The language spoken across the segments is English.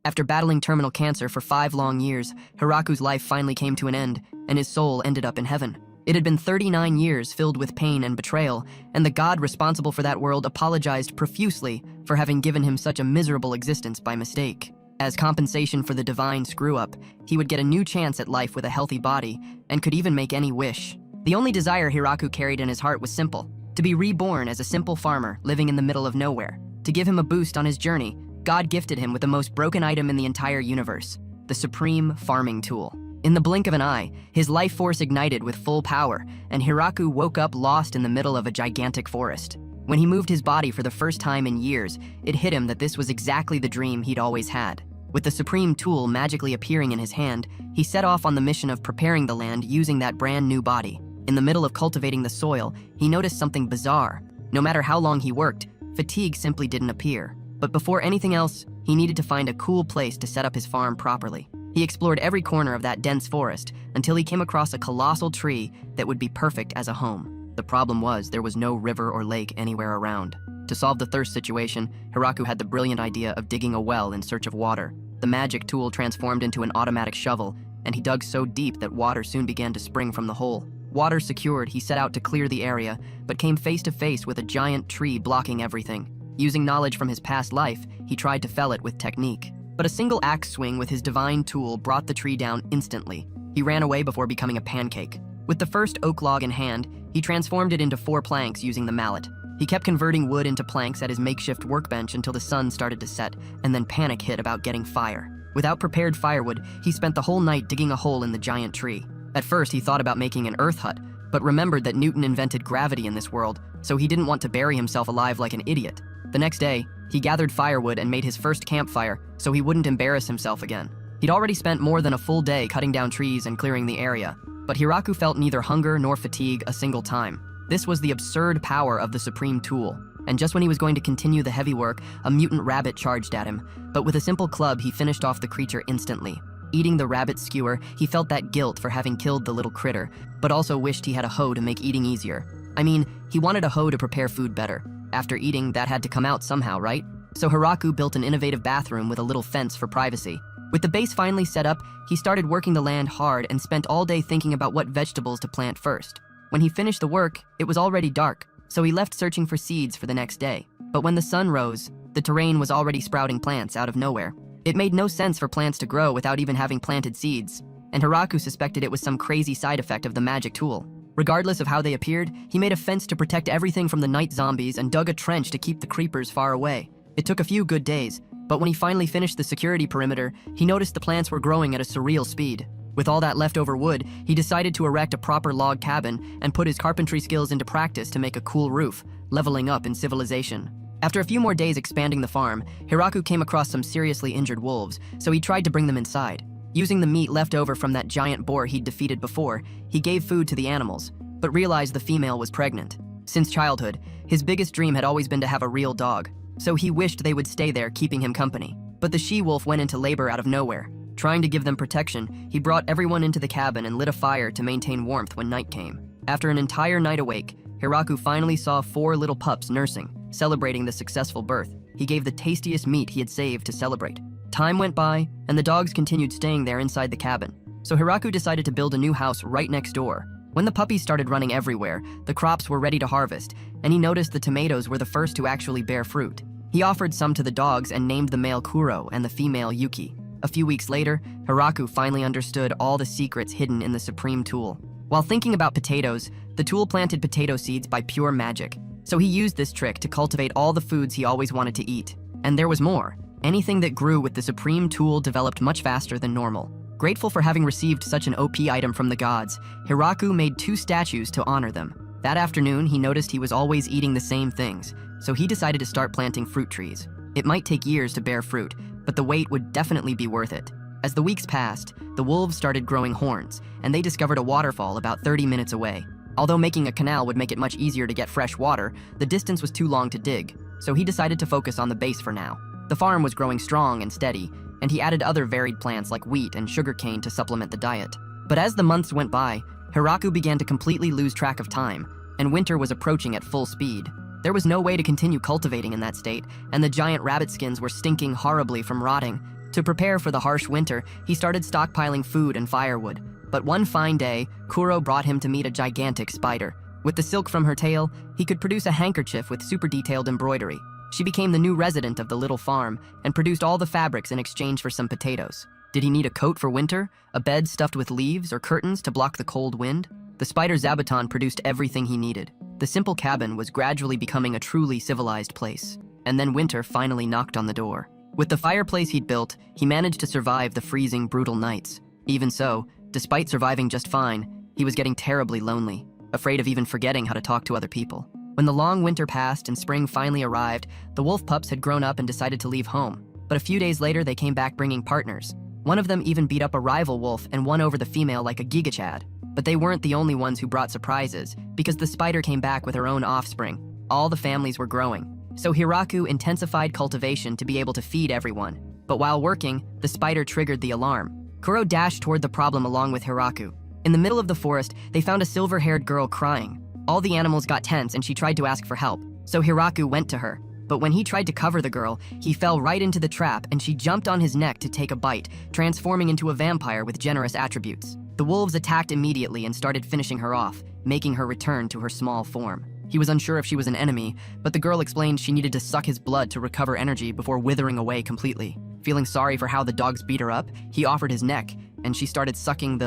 After battling terminal cancer for 5 long years, Hiraku's life finally came to an end, and his soul ended up in heaven. It had been 39 years filled with pain and betrayal, and the god responsible for that world apologized profusely for having given him such a miserable existence by mistake. As compensation for the divine screw-up, he would get a new chance at life with a healthy body, and could even make any wish. The only desire Hiraku carried in his heart was simple: to be reborn as a simple farmer living in the middle of nowhere. To give him a boost on his journey, God gifted him with the most broken item in the entire universe, the supreme farming tool. In the blink of an eye, his life force ignited with full power, and Hiraku woke up lost in the middle of a gigantic forest. When he moved his body for the first time in years, it hit him that this was exactly the dream he'd always had. With the supreme tool magically appearing in his hand, he set off on the mission of preparing the land using that brand new body. In the middle of cultivating the soil, he noticed something bizarre. No matter how long he worked, fatigue simply didn't appear. But before anything else, he needed to find a cool place to set up his farm properly. He explored every corner of that dense forest until he came across a colossal tree that would be perfect as a home. The problem was there was no river or lake anywhere around. To solve the thirst situation, Hiraku had the brilliant idea of digging a well in search of water. The magic tool transformed into an automatic shovel, and he dug so deep that water soon began to spring from the hole. Water secured, he set out to clear the area, but came face to face with a giant tree blocking everything. Using knowledge from his past life, he tried to fell it with technique. But a single axe swing with his divine tool brought the tree down instantly. He ran away before becoming a pancake. With the first oak log in hand, he transformed it into 4 planks using the mallet. He kept converting wood into planks at his makeshift workbench until the sun started to set, and then panic hit about getting fire. Without prepared firewood, he spent the whole night digging a hole in the giant tree. At first, he thought about making an earth hut, but remembered that Newton invented gravity in this world, so he didn't want to bury himself alive like an idiot. The next day, he gathered firewood and made his first campfire so he wouldn't embarrass himself again. He'd already spent more than a full day cutting down trees and clearing the area, but Hiraku felt neither hunger nor fatigue a single time. This was the absurd power of the supreme tool, and just when he was going to continue the heavy work, a mutant rabbit charged at him, but with a simple club he finished off the creature instantly. Eating the rabbit skewer, he felt that guilt for having killed the little critter, but also wished he had a hoe to make eating easier. I mean, he wanted a hoe to prepare food better. After eating, that had to come out somehow, right? So Hiraku built an innovative bathroom with a little fence for privacy. With the base finally set up, he started working the land hard and spent all day thinking about what vegetables to plant first. When he finished the work, it was already dark, so he left searching for seeds for the next day. But when the sun rose, the terrain was already sprouting plants out of nowhere. It made no sense for plants to grow without even having planted seeds, and Hiraku suspected it was some crazy side effect of the magic tool. Regardless of how they appeared, he made a fence to protect everything from the night zombies and dug a trench to keep the creepers far away. It took a few good days, but when he finally finished the security perimeter, he noticed the plants were growing at a surreal speed. With all that leftover wood, he decided to erect a proper log cabin and put his carpentry skills into practice to make a cool roof, leveling up in civilization. After a few more days expanding the farm, Hiraku came across some seriously injured wolves, so he tried to bring them inside. Using the meat left over from that giant boar he'd defeated before, he gave food to the animals, but realized the female was pregnant. Since childhood, his biggest dream had always been to have a real dog, so he wished they would stay there keeping him company. But the she-wolf went into labor out of nowhere. Trying to give them protection, he brought everyone into the cabin and lit a fire to maintain warmth when night came. After an entire night awake, Hiraku finally saw 4 little pups nursing, celebrating the successful birth. He gave the tastiest meat he had saved to celebrate. Time went by, and the dogs continued staying there inside the cabin. So Hiraku decided to build a new house right next door. When the puppies started running everywhere, the crops were ready to harvest, and he noticed the tomatoes were the first to actually bear fruit. He offered some to the dogs and named the male Kuro and the female Yuki. A few weeks later, Hiraku finally understood all the secrets hidden in the supreme tool. While thinking about potatoes, the tool planted potato seeds by pure magic. So he used this trick to cultivate all the foods he always wanted to eat. And there was more. Anything that grew with the supreme tool developed much faster than normal. Grateful for having received such an OP item from the gods, Hiraku made 2 statues to honor them. That afternoon, he noticed he was always eating the same things, so he decided to start planting fruit trees. It might take years to bear fruit, but the wait would definitely be worth it. As the weeks passed, the wolves started growing horns, and they discovered a waterfall about 30 minutes away. Although making a canal would make it much easier to get fresh water, the distance was too long to dig, so he decided to focus on the base for now. The farm was growing strong and steady, and he added other varied plants like wheat and sugarcane to supplement the diet. But as the months went by, Hiraku began to completely lose track of time, and winter was approaching at full speed. There was no way to continue cultivating in that state, and the giant rabbit skins were stinking horribly from rotting. To prepare for the harsh winter, he started stockpiling food and firewood. But one fine day, Kuro brought him to meet a gigantic spider. With the silk from her tail, he could produce a handkerchief with super detailed embroidery. She became the new resident of the little farm and produced all the fabrics in exchange for some potatoes. Did he need a coat for winter, a bed stuffed with leaves, or curtains to block the cold wind? The spider Zabuton produced everything he needed. The simple cabin was gradually becoming a truly civilized place. And then winter finally knocked on the door. With the fireplace he'd built, he managed to survive the freezing, brutal nights. Even so, despite surviving just fine, he was getting terribly lonely, afraid of even forgetting how to talk to other people. When the long winter passed and spring finally arrived, the wolf pups had grown up and decided to leave home. But a few days later, they came back bringing partners. One of them even beat up a rival wolf and won over the female like a gigachad. But they weren't the only ones who brought surprises, because the spider came back with her own offspring. All the families were growing. So Hiraku intensified cultivation to be able to feed everyone. But while working, the spider triggered the alarm. Kuro dashed toward the problem along with Hiraku. In the middle of the forest, they found a silver-haired girl crying. All the animals got tense and she tried to ask for help. So Hiraku went to her. But when he tried to cover the girl, he fell right into the trap and she jumped on his neck to take a bite, transforming into a vampire with generous attributes. The wolves attacked immediately and started finishing her off, making her return to her small form. He was unsure if she was an enemy, but the girl explained she needed to suck his blood to recover energy before withering away completely. Feeling sorry for how the dogs beat her up, he offered his neck, and she started sucking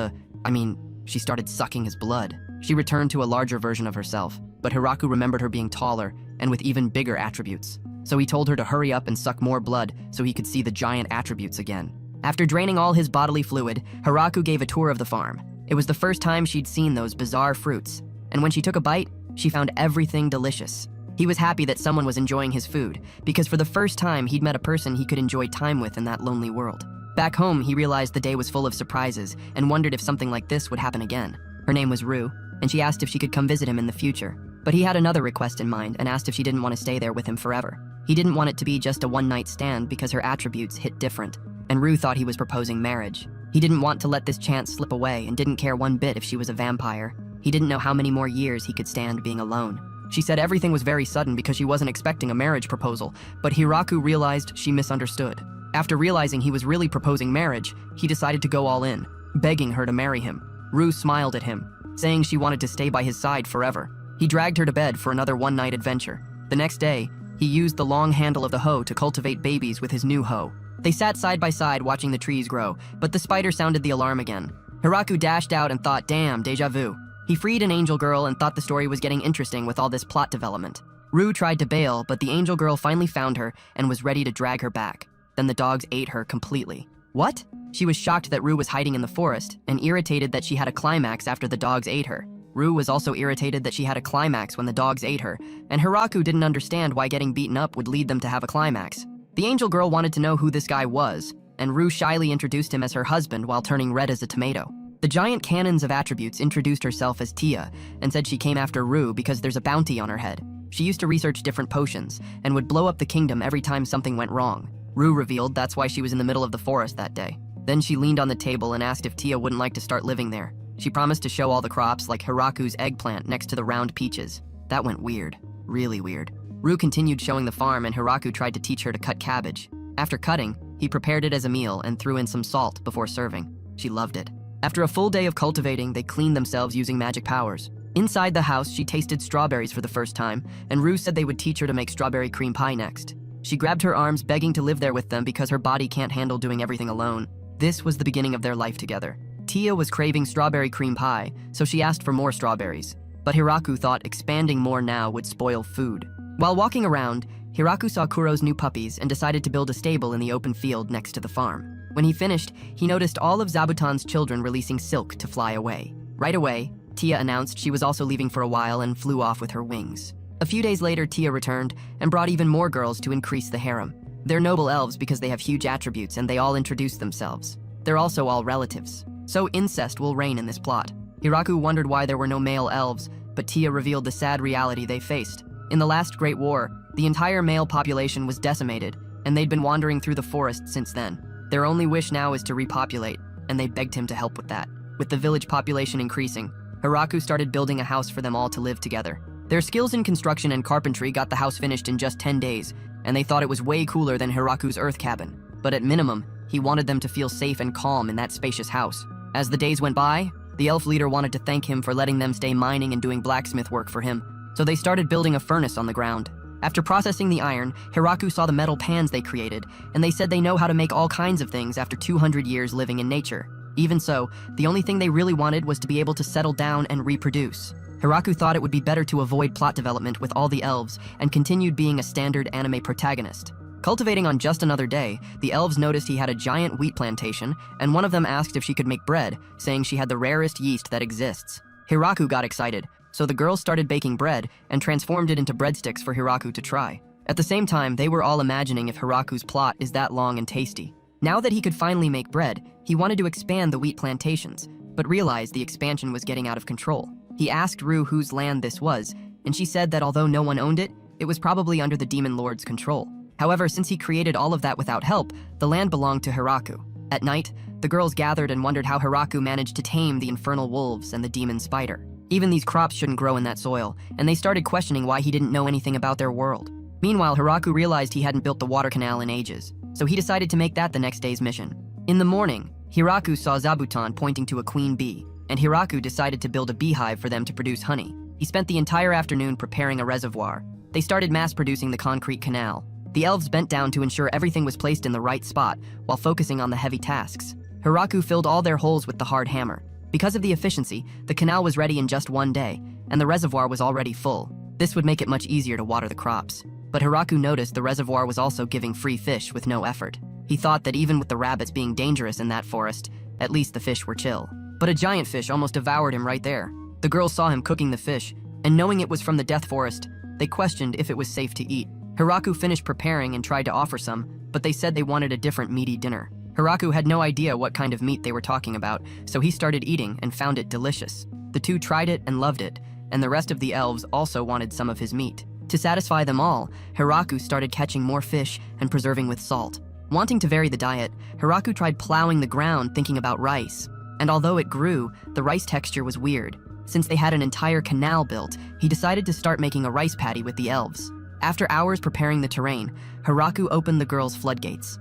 his blood. She returned to a larger version of herself, but Hiraku remembered her being taller and with even bigger attributes. So he told her to hurry up and suck more blood so he could see the giant attributes again. After draining all his bodily fluid, Hiraku gave a tour of the farm. It was the first time she'd seen those bizarre fruits, and when she took a bite, she found everything delicious. He was happy that someone was enjoying his food, because for the first time he'd met a person he could enjoy time with in that lonely world. Back home, he realized the day was full of surprises and wondered if something like this would happen again. Her name was Rue, and she asked if she could come visit him in the future. But he had another request in mind and asked if she didn't want to stay there with him forever. He didn't want it to be just a one-night stand because her attributes hit different, and Rue thought he was proposing marriage. He didn't want to let this chance slip away and didn't care one bit if she was a vampire. He didn't know how many more years he could stand being alone. She said everything was very sudden because she wasn't expecting a marriage proposal, but Hiraku realized she misunderstood. After realizing he was really proposing marriage, he decided to go all in, begging her to marry him. Rue smiled at him, saying she wanted to stay by his side forever. He dragged her to bed for another one-night adventure. The next day, he used the long handle of the hoe to cultivate babies with his new hoe. They sat side by side watching the trees grow, but the spider sounded the alarm again. Hiraku dashed out and thought, damn, déjà vu. He freed an angel girl and thought the story was getting interesting with all this plot development. Rue tried to bail, but the angel girl finally found her and was ready to drag her back. Then the dogs ate her completely. What? She was shocked that Rue was hiding in the forest and irritated that she had a climax after the dogs ate her. Rue was also irritated that she had a climax when the dogs ate her, and Hiraku didn't understand why getting beaten up would lead them to have a climax. The angel girl wanted to know who this guy was, and Rue shyly introduced him as her husband while turning red as a tomato. The giant cannons of attributes introduced herself as Tia and said she came after Rue because there's a bounty on her head. She used to research different potions and would blow up the kingdom every time something went wrong. Rue revealed that's why she was in the middle of the forest that day. Then she leaned on the table and asked if Tia wouldn't like to start living there. She promised to show all the crops, like Hiraku's eggplant next to the round peaches. That went weird. Really weird. Rue continued showing the farm and Hiraku tried to teach her to cut cabbage. After cutting, he prepared it as a meal and threw in some salt before serving. She loved it. After a full day of cultivating, they cleaned themselves using magic powers. Inside the house, she tasted strawberries for the first time, and Rue said they would teach her to make strawberry cream pie next. She grabbed her arms, begging to live there with them because her body can't handle doing everything alone. This was the beginning of their life together. Tia was craving strawberry cream pie, so she asked for more strawberries. But Hiraku thought expanding more now would spoil food. While walking around, Hiraku saw Kuro's new puppies and decided to build a stable in the open field next to the farm. When he finished, he noticed all of Zabuton's children releasing silk to fly away. Right away, Tia announced she was also leaving for a while and flew off with her wings. A few days later, Tia returned and brought even more girls to increase the harem. They're noble elves because they have huge attributes and they all introduce themselves. They're also all relatives. So incest will reign in this plot. Hiraku wondered why there were no male elves, but Tia revealed the sad reality they faced. In the last Great War, the entire male population was decimated, and they'd been wandering through the forest since then. Their only wish now is to repopulate, and they begged him to help with that. With the village population increasing, Hiraku started building a house for them all to live together. Their skills in construction and carpentry got the house finished in just 10 days, and they thought it was way cooler than Hiraku's earth cabin. But at minimum, He wanted them to feel safe and calm in that spacious house. As the days went by, the elf leader wanted to thank him for letting them stay mining and doing blacksmith work for him, so they started building a furnace on the ground. After processing the iron, Hiraku saw the metal pans they created, and they said they know how to make all kinds of things after 200 years living in nature. Even so, the only thing they really wanted was to be able to settle down and reproduce. Hiraku thought it would be better to avoid plot development with all the elves and continued being a standard anime protagonist. Cultivating on just another day, the elves noticed he had a giant wheat plantation, and one of them asked if she could make bread, saying she had the rarest yeast that exists. Hiraku got excited, so the girls started baking bread and transformed it into breadsticks for Hiraku to try. At the same time, they were all imagining if Hiraku's plot is that long and tasty. Now that he could finally make bread, he wanted to expand the wheat plantations, but realized the expansion was getting out of control. He asked Rue whose land this was, and she said that although no one owned it, it was probably under the demon lord's control. However, since he created all of that without help, the land belonged to Hiraku. At night, the girls gathered and wondered how Hiraku managed to tame the infernal wolves and the demon spider. Even these crops shouldn't grow in that soil, and they started questioning why he didn't know anything about their world. Meanwhile, Hiraku realized he hadn't built the water canal in ages, so he decided to make that the next day's mission. In the morning, Hiraku saw Zabuton pointing to a queen bee, and Hiraku decided to build a beehive for them to produce honey. He spent the entire afternoon preparing a reservoir. They started mass-producing the concrete canal. The elves bent down to ensure everything was placed in the right spot, while focusing on the heavy tasks. Hiraku filled all their holes with the hard hammer. Because of the efficiency, the canal was ready in just one day, and the reservoir was already full. This would make it much easier to water the crops. But Hiraku noticed the reservoir was also giving free fish with no effort. He thought that even with the rabbits being dangerous in that forest, at least the fish were chill. But a giant fish almost devoured him right there. The girls saw him cooking the fish, and knowing it was from the death forest, they questioned if it was safe to eat. Hiraku finished preparing and tried to offer some, but they said they wanted a different meaty dinner. Hiraku had no idea what kind of meat they were talking about, so he started eating and found it delicious. The two tried it and loved it, and the rest of the elves also wanted some of his meat. To satisfy them all, Hiraku started catching more fish and preserving with salt. Wanting to vary the diet, Hiraku tried plowing the ground thinking about rice. And although it grew, the rice texture was weird. Since they had an entire canal built, he decided to start making a rice paddy with the elves. After hours preparing the terrain, Hiraku opened the girls' floodgates.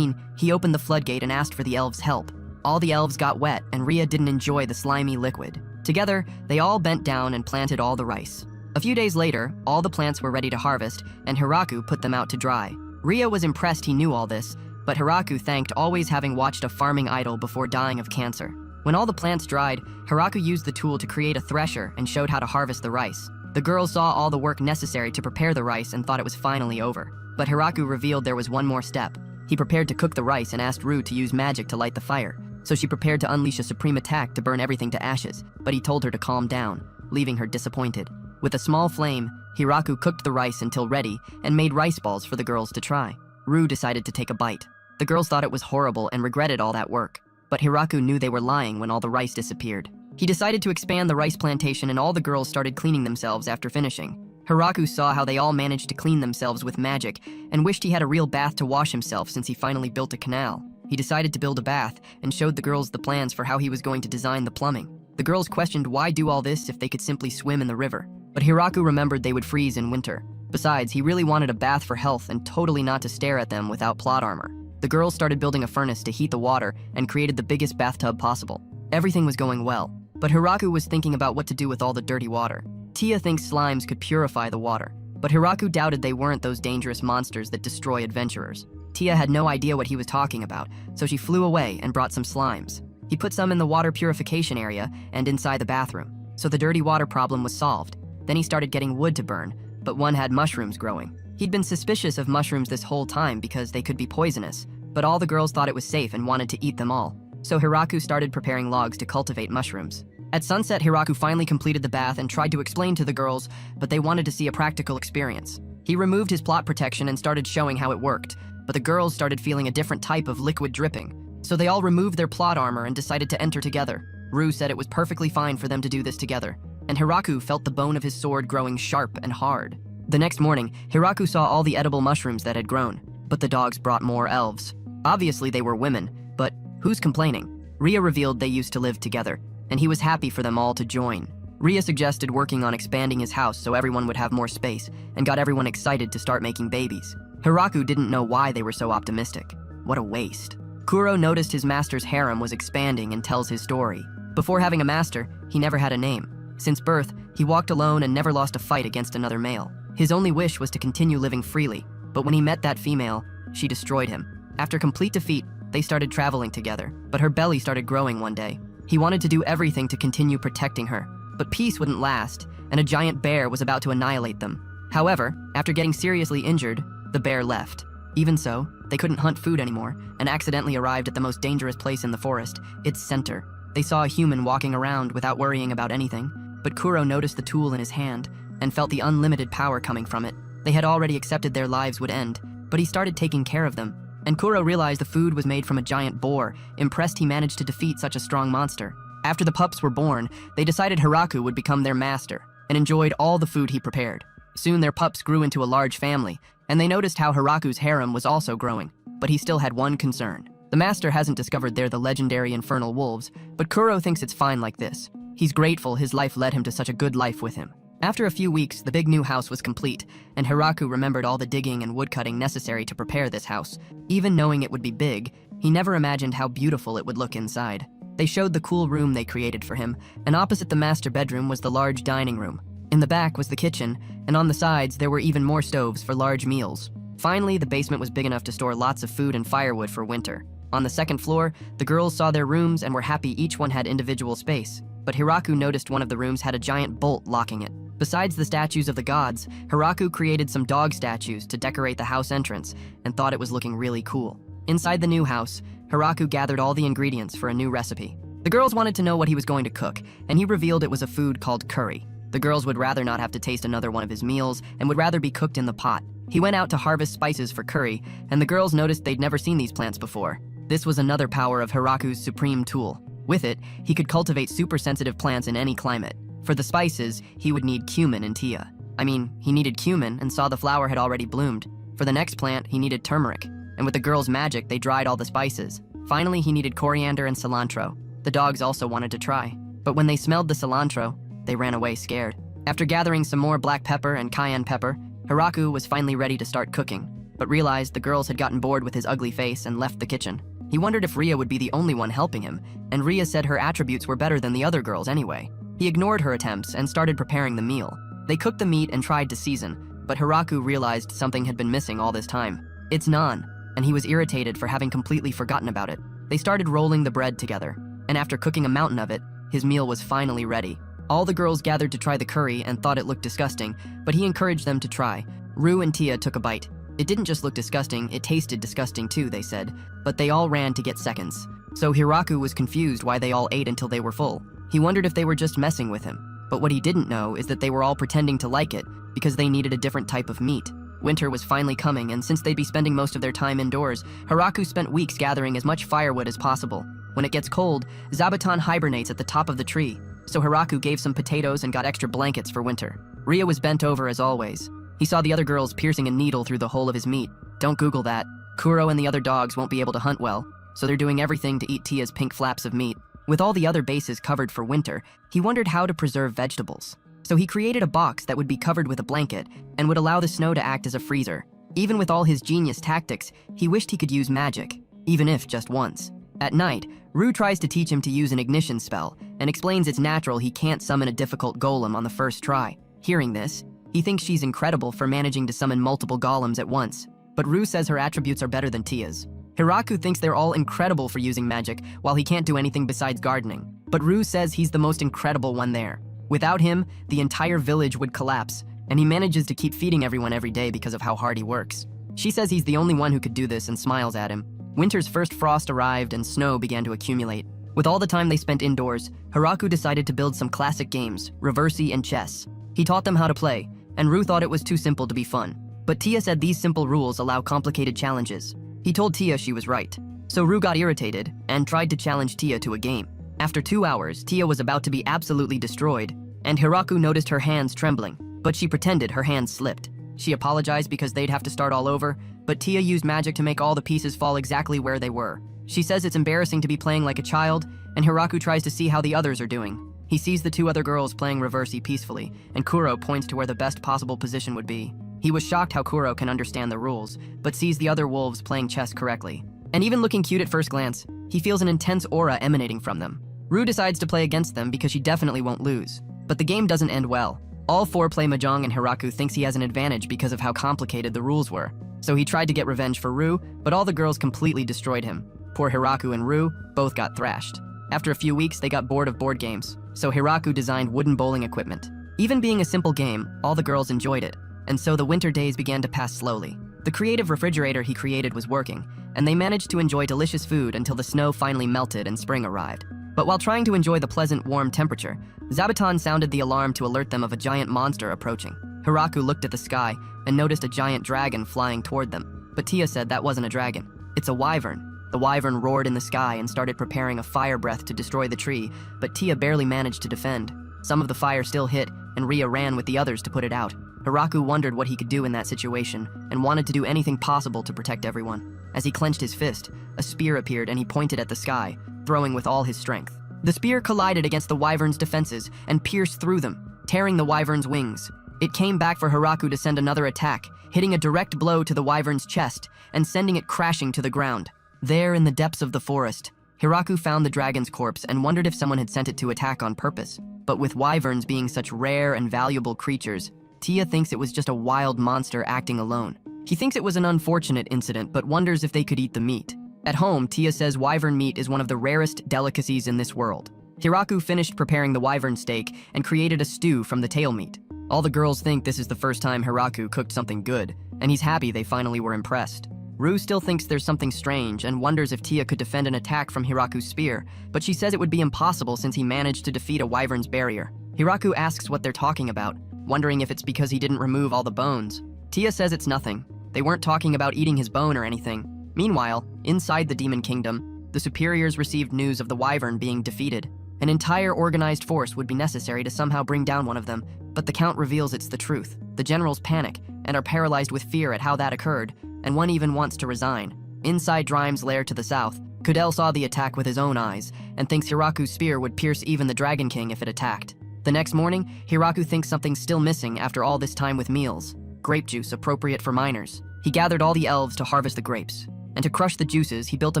He opened the floodgate and asked for the elves' help. All the elves got wet, and Ria didn't enjoy the slimy liquid. Together, they all bent down and planted all the rice. A few days later, all the plants were ready to harvest, and Hiraku put them out to dry. Ria was impressed he knew all this, but Hiraku thanked always having watched a farming idol before dying of cancer. When all the plants dried, Hiraku used the tool to create a thresher and showed how to harvest the rice. The girls saw all the work necessary to prepare the rice and thought it was finally over. But Hiraku revealed there was one more step. He prepared to cook the rice and asked Rue to use magic to light the fire. So she prepared to unleash a supreme attack to burn everything to ashes, but he told her to calm down, leaving her disappointed. With a small flame, Hiraku cooked the rice until ready and made rice balls for the girls to try. Rue decided to take a bite. The girls thought it was horrible and regretted all that work. But Hiraku knew they were lying when all the rice disappeared. He decided to expand the rice plantation and all the girls started cleaning themselves after finishing. Hiraku saw how they all managed to clean themselves with magic and wished he had a real bath to wash himself since he finally built a canal. He decided to build a bath and showed the girls the plans for how he was going to design the plumbing. The girls questioned why do all this if they could simply swim in the river. But Hiraku remembered they would freeze in winter. Besides, he really wanted a bath for health and totally not to stare at them without plot armor. The girls started building a furnace to heat the water and created the biggest bathtub possible. Everything was going well, but Hiraku was thinking about what to do with all the dirty water. Tia thinks slimes could purify the water, but Hiraku doubted they weren't those dangerous monsters that destroy adventurers. Tia had no idea what he was talking about, so she flew away and brought some slimes. He put some in the water purification area and inside the bathroom, so the dirty water problem was solved. Then he started getting wood to burn, but one had mushrooms growing. He'd been suspicious of mushrooms this whole time because they could be poisonous, but all the girls thought it was safe and wanted to eat them all. So Hiraku started preparing logs to cultivate mushrooms. At sunset, Hiraku finally completed the bath and tried to explain to the girls, but they wanted to see a practical experience. He removed his plot protection and started showing how it worked, but the girls started feeling a different type of liquid dripping. So they all removed their plot armor and decided to enter together. Rue said it was perfectly fine for them to do this together, and Hiraku felt the bone of his sword growing sharp and hard. The next morning, Hiraku saw all the edible mushrooms that had grown, but the dogs brought more elves. Obviously they were women, but who's complaining? Ria revealed they used to live together, and he was happy for them all to join. Ria suggested working on expanding his house so everyone would have more space, and got everyone excited to start making babies. Hiraku didn't know why they were so optimistic. What a waste. Kuro noticed his master's harem was expanding and tells his story. Before having a master, he never had a name. Since birth, he walked alone and never lost a fight against another male. His only wish was to continue living freely, but when he met that female, she destroyed him. After complete defeat, they started traveling together, but her belly started growing one day. He wanted to do everything to continue protecting her, but peace wouldn't last, and a giant bear was about to annihilate them. However, after getting seriously injured, the bear left. Even so, they couldn't hunt food anymore, and accidentally arrived at the most dangerous place in the forest, its center. They saw a human walking around without worrying about anything, but Kuro noticed the tool in his hand and felt the unlimited power coming from it. They had already accepted their lives would end, but he started taking care of them. And Kuro realized the food was made from a giant boar, impressed he managed to defeat such a strong monster. After the pups were born, they decided Hiraku would become their master, and enjoyed all the food he prepared. Soon their pups grew into a large family, and they noticed how Hiraku's harem was also growing, but he still had one concern. The master hasn't discovered they're the legendary infernal wolves, but Kuro thinks it's fine like this. He's grateful his life led him to such a good life with him. After a few weeks, the big new house was complete, and Hiraku remembered all the digging and woodcutting necessary to prepare this house. Even knowing it would be big, he never imagined how beautiful it would look inside. They showed the cool room they created for him, and opposite the master bedroom was the large dining room. In the back was the kitchen, and on the sides there were even more stoves for large meals. Finally, the basement was big enough to store lots of food and firewood for winter. On the second floor, the girls saw their rooms and were happy each one had individual space. But Hiraku noticed one of the rooms had a giant bolt locking it. Besides the statues of the gods, Hiraku created some dog statues to decorate the house entrance and thought it was looking really cool. Inside the new house, Hiraku gathered all the ingredients for a new recipe. The girls wanted to know what he was going to cook, and he revealed it was a food called curry. The girls would rather not have to taste another one of his meals and would rather be cooked in the pot. He went out to harvest spices for curry, and the girls noticed they'd never seen these plants before. This was another power of Hiraku's supreme tool. With it, he could cultivate super-sensitive plants in any climate. For the spices, he would need cumin and tia. He needed cumin and saw the flower had already bloomed. For the next plant, he needed turmeric. And with the girls' magic, they dried all the spices. Finally, he needed coriander and cilantro. The dogs also wanted to try. But when they smelled the cilantro, they ran away scared. After gathering some more black pepper and cayenne pepper, Hiraku was finally ready to start cooking, but realized the girls had gotten bored with his ugly face and left the kitchen. He wondered if Ria would be the only one helping him, and Ria said her attributes were better than the other girls anyway. He ignored her attempts and started preparing the meal. They cooked the meat and tried to season, but Hiraku realized something had been missing all this time. It's naan, and he was irritated for having completely forgotten about it. They started rolling the bread together, and after cooking a mountain of it, his meal was finally ready. All the girls gathered to try the curry and thought it looked disgusting, but he encouraged them to try. Rue and Tia took a bite. It didn't just look disgusting, it tasted disgusting too, they said, but they all ran to get seconds. So Hiraku was confused why they all ate until they were full. He wondered if they were just messing with him, but what he didn't know is that they were all pretending to like it because they needed a different type of meat. Winter was finally coming, and since they'd be spending most of their time indoors, Hiraku spent weeks gathering as much firewood as possible. When it gets cold, Zabuton hibernates at the top of the tree, so Hiraku gave some potatoes and got extra blankets for winter. Ria was bent over as always. He saw the other girls piercing a needle through the hole of his meat. Don't Google that. Kuro and the other dogs won't be able to hunt well, so they're doing everything to eat Tia's pink flaps of meat. With all the other bases covered for winter, he wondered how to preserve vegetables. So he created a box that would be covered with a blanket and would allow the snow to act as a freezer. Even with all his genius tactics, he wished he could use magic, even if just once. At night, Rue tries to teach him to use an ignition spell and explains it's natural he can't summon a difficult golem on the first try. Hearing this, he thinks she's incredible for managing to summon multiple golems at once, but Rue says her attributes are better than Tia's. Hiraku thinks they're all incredible for using magic, while he can't do anything besides gardening. But Rue says he's the most incredible one there. Without him, the entire village would collapse, and he manages to keep feeding everyone every day because of how hard he works. She says he's the only one who could do this and smiles at him. Winter's first frost arrived and snow began to accumulate. With all the time they spent indoors, Hiraku decided to build some classic games, reversi and chess. He taught them how to play, and Rue thought it was too simple to be fun. But Tia said these simple rules allow complicated challenges. He told Tia she was right. So Rue got irritated and tried to challenge Tia to a game. After 2 hours, Tia was about to be absolutely destroyed, and Hiraku noticed her hands trembling, but she pretended her hands slipped. She apologized because they'd have to start all over, but Tia used magic to make all the pieces fall exactly where they were. She says it's embarrassing to be playing like a child, and Hiraku tries to see how the others are doing. He sees the 2 other girls playing reversi peacefully, and Kuro points to where the best possible position would be. He was shocked how Kuro can understand the rules, but sees the other wolves playing chess correctly. And even looking cute at first glance, he feels an intense aura emanating from them. Rue decides to play against them because she definitely won't lose. But the game doesn't end well. All four play mahjong and Hiraku thinks he has an advantage because of how complicated the rules were. So he tried to get revenge for Rue, but all the girls completely destroyed him. Poor Hiraku and Rue both got thrashed. After a few weeks, they got bored of board games, so Hiraku designed wooden bowling equipment. Even being a simple game, all the girls enjoyed it, and so the winter days began to pass slowly. The creative refrigerator he created was working, and they managed to enjoy delicious food until the snow finally melted and spring arrived. But while trying to enjoy the pleasant, warm temperature, Zabuton sounded the alarm to alert them of a giant monster approaching. Hiraku looked at the sky and noticed a giant dragon flying toward them. But Tia said that wasn't a dragon. It's a wyvern. The wyvern roared in the sky and started preparing a fire breath to destroy the tree, but Tia barely managed to defend. Some of the fire still hit, and Ria ran with the others to put it out. Hiraku wondered what he could do in that situation, and wanted to do anything possible to protect everyone. As he clenched his fist, a spear appeared and he pointed at the sky, throwing with all his strength. The spear collided against the wyvern's defenses and pierced through them, tearing the wyvern's wings. It came back for Hiraku to send another attack, hitting a direct blow to the wyvern's chest and sending it crashing to the ground. There, in the depths of the forest, Hiraku found the dragon's corpse and wondered if someone had sent it to attack on purpose. But with wyverns being such rare and valuable creatures, Tia thinks it was just a wild monster acting alone. He thinks it was an unfortunate incident, but wonders if they could eat the meat. At home, Tia says wyvern meat is one of the rarest delicacies in this world. Hiraku finished preparing the wyvern steak and created a stew from the tail meat. All the girls think this is the first time Hiraku cooked something good, and he's happy they finally were impressed. Rue still thinks there's something strange and wonders if Tia could defend an attack from Hiraku's spear, but she says it would be impossible since he managed to defeat a wyvern's barrier. Hiraku asks what they're talking about, wondering if it's because he didn't remove all the bones. Tia says it's nothing. They weren't talking about eating his bone or anything. Meanwhile, inside the Demon Kingdom, the superiors received news of the wyvern being defeated. An entire organized force would be necessary to somehow bring down one of them, but the count reveals it's the truth. The generals panic and are paralyzed with fear at how that occurred, and one even wants to resign. Inside Drime's lair to the south, Kudel saw the attack with his own eyes and thinks Hiraku's spear would pierce even the Dragon King if it attacked. The next morning, Hiraku thinks something's still missing after all this time with meals. Grape juice appropriate for miners. He gathered all the elves to harvest the grapes, and to crush the juices, he built a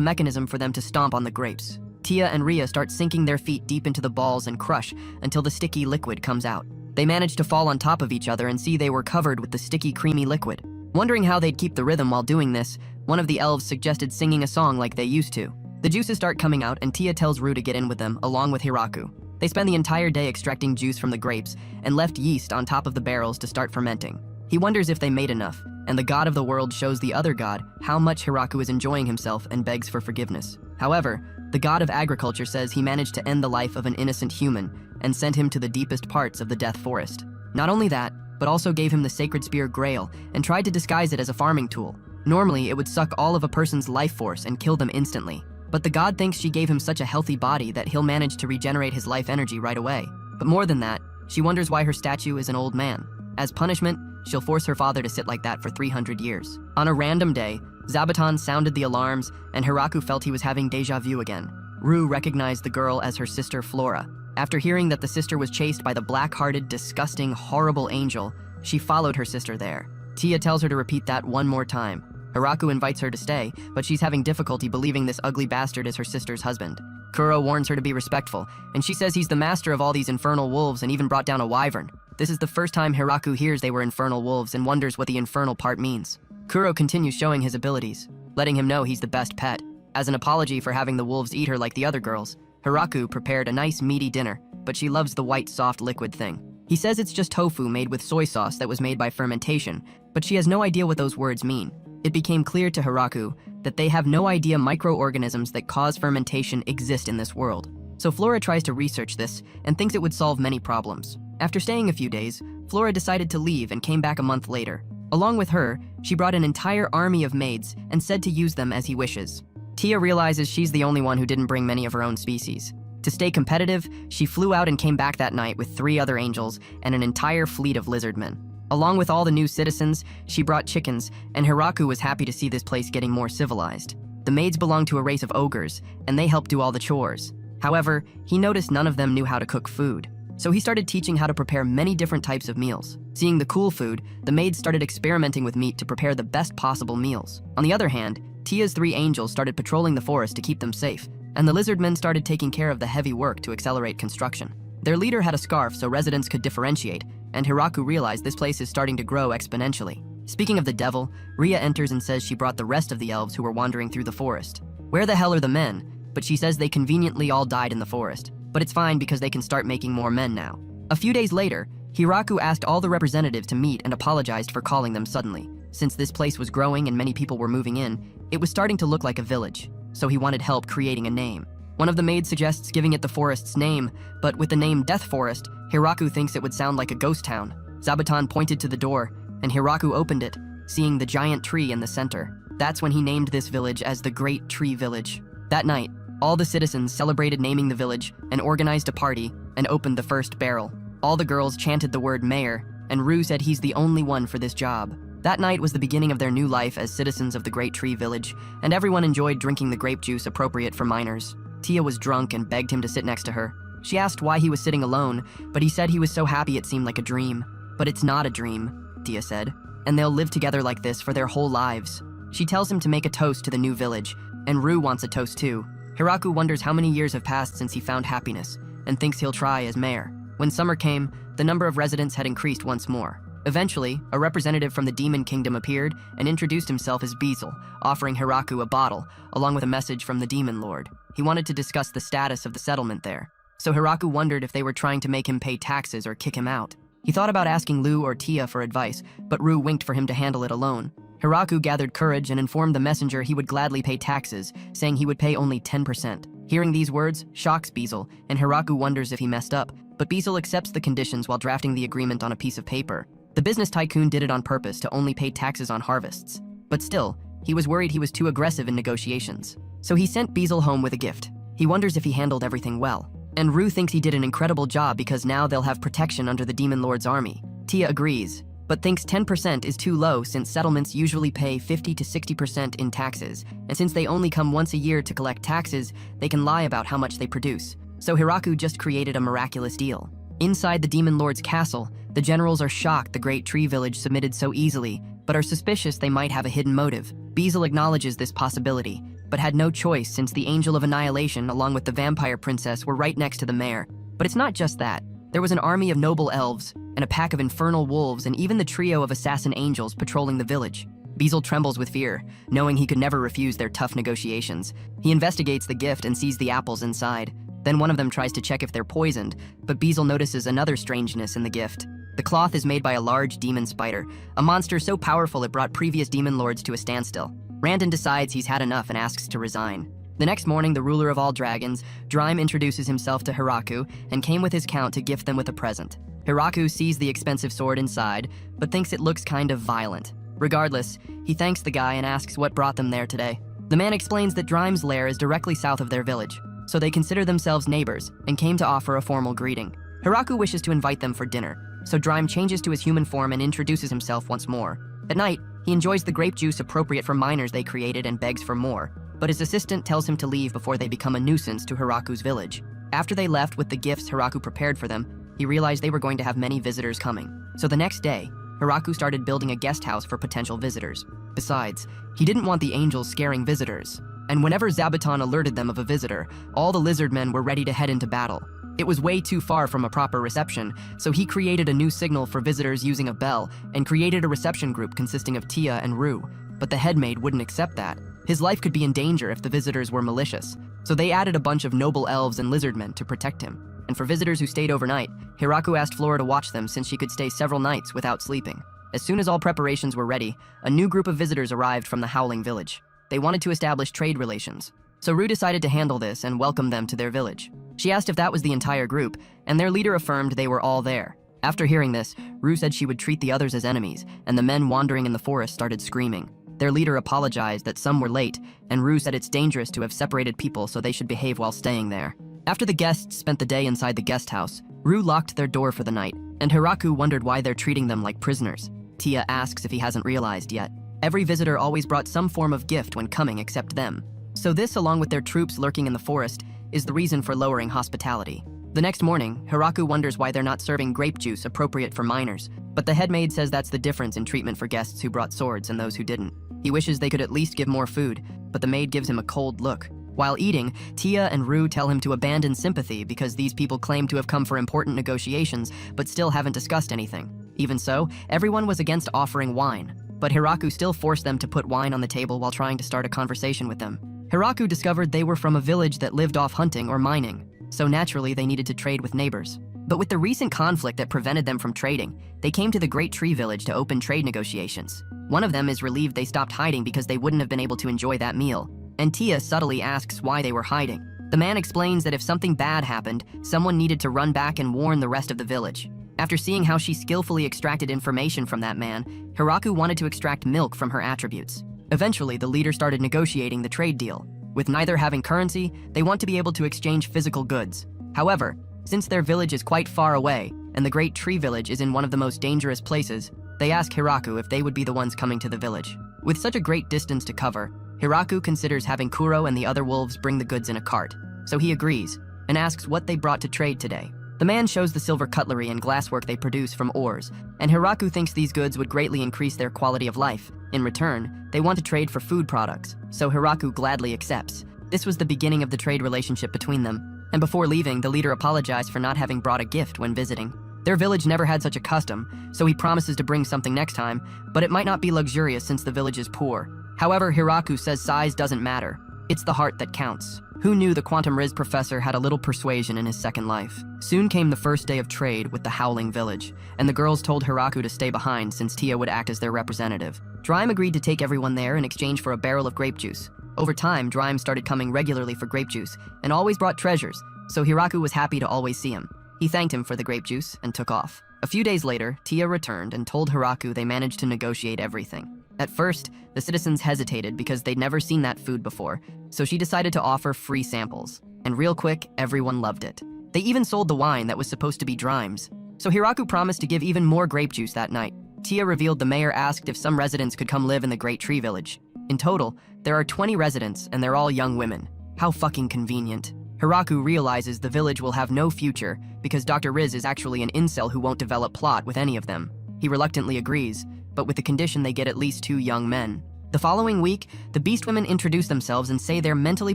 mechanism for them to stomp on the grapes. Tia and Ria start sinking their feet deep into the balls and crush until the sticky liquid comes out. They manage to fall on top of each other and see they were covered with the sticky, creamy liquid. Wondering how they'd keep the rhythm while doing this, one of the elves suggested singing a song like they used to. The juices start coming out and Tia tells Rue to get in with them, along with Hiraku. They spend the entire day extracting juice from the grapes and left yeast on top of the barrels to start fermenting. He wonders if they made enough, and the god of the world shows the other god how much Hiraku is enjoying himself and begs for forgiveness. However, the god of agriculture says he managed to end the life of an innocent human and sent him to the deepest parts of the Death Forest. Not only that, but also gave him the sacred spear Grail and tried to disguise it as a farming tool. Normally, it would suck all of a person's life force and kill them instantly. But the god thinks she gave him such a healthy body that he'll manage to regenerate his life energy right away. But more than that, she wonders why her statue is an old man. As punishment, she'll force her father to sit like that for 300 years. On a random day, Zabuton sounded the alarms and Hiraku felt he was having deja vu again. Rue recognized the girl as her sister Flora. After hearing that the sister was chased by the black-hearted, disgusting, horrible angel, she followed her sister there. Tia tells her to repeat that one more time. Hiraku invites her to stay, but she's having difficulty believing this ugly bastard is her sister's husband. Kuro warns her to be respectful, and she says he's the master of all these infernal wolves and even brought down a wyvern. This is the first time Hiraku hears they were infernal wolves and wonders what the infernal part means. Kuro continues showing his abilities, letting him know he's the best pet. As an apology for having the wolves eat her like the other girls, Hiraku prepared a nice meaty dinner, but she loves the white soft liquid thing. He says it's just tofu made with soy sauce that was made by fermentation, but she has no idea what those words mean. It became clear to Hiraku that they have no idea microorganisms that cause fermentation exist in this world. So Flora tries to research this and thinks it would solve many problems. After staying a few days, Flora decided to leave and came back a month later. Along with her, she brought an entire army of maids and said to use them as he wishes. Tia realizes she's the only one who didn't bring many of her own species. To stay competitive, she flew out and came back that night with 3 other angels and an entire fleet of lizardmen. Along with all the new citizens, she brought chickens, and Hiraku was happy to see this place getting more civilized. The maids belonged to a race of ogres, and they helped do all the chores. However, he noticed none of them knew how to cook food. So he started teaching how to prepare many different types of meals. Seeing the cool food, the maids started experimenting with meat to prepare the best possible meals. On the other hand, Tia's 3 angels started patrolling the forest to keep them safe, and the lizardmen started taking care of the heavy work to accelerate construction. Their leader had a scarf so residents could differentiate, and Hiraku realized this place is starting to grow exponentially. Speaking of the devil, Ria enters and says she brought the rest of the elves who were wandering through the forest. Where the hell are the men? But she says they conveniently all died in the forest. But it's fine because they can start making more men now. A few days later, Hiraku asked all the representatives to meet and apologized for calling them suddenly. Since this place was growing and many people were moving in, it was starting to look like a village, so he wanted help creating a name. One of the maids suggests giving it the forest's name, but with the name Death Forest, Hiraku thinks it would sound like a ghost town. Zabuton pointed to the door, and Hiraku opened it, seeing the giant tree in the center. That's when he named this village as the Great Tree Village. That night, all the citizens celebrated naming the village and organized a party and opened the first barrel. All the girls chanted the word mayor, and Rue said he's the only one for this job. That night was the beginning of their new life as citizens of the Great Tree Village, and everyone enjoyed drinking the grape juice appropriate for minors. Tia was drunk and begged him to sit next to her. She asked why he was sitting alone, but he said he was so happy it seemed like a dream. But it's not a dream, Tia said, and they'll live together like this for their whole lives. She tells him to make a toast to the new village, and Rue wants a toast too. Hiraku wonders how many years have passed since he found happiness, and thinks he'll try as mayor. When summer came, the number of residents had increased once more. Eventually, a representative from the Demon Kingdom appeared and introduced himself as Beezle, offering Hiraku a bottle, along with a message from the Demon Lord. He wanted to discuss the status of the settlement there. So Hiraku wondered if they were trying to make him pay taxes or kick him out. He thought about asking Lou or Tia for advice, but Rue winked for him to handle it alone. Hiraku gathered courage and informed the messenger he would gladly pay taxes, saying he would pay only 10%. Hearing these words shocks Beezle, and Hiraku wonders if he messed up, but Beezle accepts the conditions while drafting the agreement on a piece of paper. The business tycoon did it on purpose to only pay taxes on harvests. But still, he was worried he was too aggressive in negotiations. So he sent Beezle home with a gift. He wonders if he handled everything well. And Rue thinks he did an incredible job because now they'll have protection under the Demon Lord's army. Tia agrees, but thinks 10% is too low since settlements usually pay 50 to 60% in taxes, and since they only come once a year to collect taxes, they can lie about how much they produce. So Hiraku just created a miraculous deal. Inside the Demon Lord's castle, the generals are shocked the Great Tree Village submitted so easily, but are suspicious they might have a hidden motive. Beezle acknowledges this possibility, but had no choice since the Angel of Annihilation along with the Vampire Princess were right next to the mayor. But it's not just that. There was an army of noble elves, and a pack of infernal wolves, and even the trio of assassin angels patrolling the village. Beezle trembles with fear, knowing he could never refuse their tough negotiations. He investigates the gift and sees the apples inside. Then one of them tries to check if they're poisoned, but Beezle notices another strangeness in the gift. The cloth is made by a large demon spider, a monster so powerful it brought previous demon lords to a standstill. Randon decides he's had enough and asks to resign. The next morning, the ruler of all dragons, Drime, introduces himself to Hiraku and came with his count to gift them with a present. Hiraku sees the expensive sword inside, but thinks it looks kind of violent. Regardless, he thanks the guy and asks what brought them there today. The man explains that Drime's lair is directly south of their village, so they consider themselves neighbors and came to offer a formal greeting. Hiraku wishes to invite them for dinner, so Drime changes to his human form and introduces himself once more. At night, he enjoys the grape juice appropriate for minors they created and begs for more, but his assistant tells him to leave before they become a nuisance to Hiraku's village. After they left with the gifts Hiraku prepared for them, he realized they were going to have many visitors coming. So the next day, Hiraku started building a guest house for potential visitors. Besides, he didn't want the angels scaring visitors. And whenever Zabuton alerted them of a visitor, all the lizard men were ready to head into battle. It was way too far from a proper reception, so he created a new signal for visitors using a bell and created a reception group consisting of Tia and Rue. But the headmaid wouldn't accept that. His life could be in danger if the visitors were malicious, so they added a bunch of noble elves and lizardmen to protect him. And for visitors who stayed overnight, Hiraku asked Flora to watch them since she could stay several nights without sleeping. As soon as all preparations were ready, a new group of visitors arrived from the Howling Village. They wanted to establish trade relations, so Rue decided to handle this and welcome them to their village. She asked if that was the entire group, and their leader affirmed they were all there. After hearing this, Rue said she would treat the others as enemies, and the men wandering in the forest started screaming. Their leader apologized that some were late, and Rue said it's dangerous to have separated people so they should behave while staying there. After the guests spent the day inside the guest house, Rue locked their door for the night, and Hiraku wondered why they're treating them like prisoners. Tia asks if he hasn't realized yet. Every visitor always brought some form of gift when coming except them. So this, along with their troops lurking in the forest, is the reason for lowering hospitality. The next morning, Hiraku wonders why they're not serving grape juice appropriate for minors, but the headmaid says that's the difference in treatment for guests who brought swords and those who didn't. He wishes they could at least give more food, but the maid gives him a cold look. While eating, Tia and Rue tell him to abandon sympathy because these people claim to have come for important negotiations, but still haven't discussed anything. Even so, everyone was against offering wine, but Hiraku still forced them to put wine on the table while trying to start a conversation with them. Hiraku discovered they were from a village that lived off hunting or mining, so naturally they needed to trade with neighbors. But with the recent conflict that prevented them from trading, they came to the Great Tree Village to open trade negotiations. One of them is relieved they stopped hiding because they wouldn't have been able to enjoy that meal, and Tia subtly asks why they were hiding. The man explains that if something bad happened, someone needed to run back and warn the rest of the village. After seeing how she skillfully extracted information from that man, Hiraku wanted to extract milk from her attributes. Eventually, the leader started negotiating the trade deal. With neither having currency, they want to be able to exchange physical goods. However, since their village is quite far away, and the Great Tree Village is in one of the most dangerous places, they ask Hiraku if they would be the ones coming to the village. With such a great distance to cover, Hiraku considers having Kuro and the other wolves bring the goods in a cart, so he agrees, and asks what they brought to trade today. The man shows the silver cutlery and glasswork they produce from ores, and Hiraku thinks these goods would greatly increase their quality of life. In return, they want to trade for food products, so Hiraku gladly accepts. This was the beginning of the trade relationship between them, and before leaving, the leader apologized for not having brought a gift when visiting. Their village never had such a custom, so he promises to bring something next time, but it might not be luxurious since the village is poor. However, Hiraku says size doesn't matter. It's the heart that counts. Who knew the Quantum Riz professor had a little persuasion in his second life? Soon came the first day of trade with the Howling Village, and the girls told Hiraku to stay behind since Tia would act as their representative. Drime agreed to take everyone there in exchange for a barrel of grape juice. Over time, Drime started coming regularly for grape juice, and always brought treasures, so Hiraku was happy to always see him. He thanked him for the grape juice and took off. A few days later, Tia returned and told Hiraku they managed to negotiate everything. At first, the citizens hesitated because they'd never seen that food before, so she decided to offer free samples. And real quick, everyone loved it. They even sold the wine that was supposed to be Drime's. So Hiraku promised to give even more grape juice that night. Tia revealed the mayor asked if some residents could come live in the Great Tree Village. In total, there are 20 residents and they're all young women. How fucking convenient. Hiraku realizes the village will have no future because Dr. Riz is actually an incel who won't develop plot with any of them. He reluctantly agrees, but with the condition they get at least 2 young men. The following week, the Beast Women introduce themselves and say they're mentally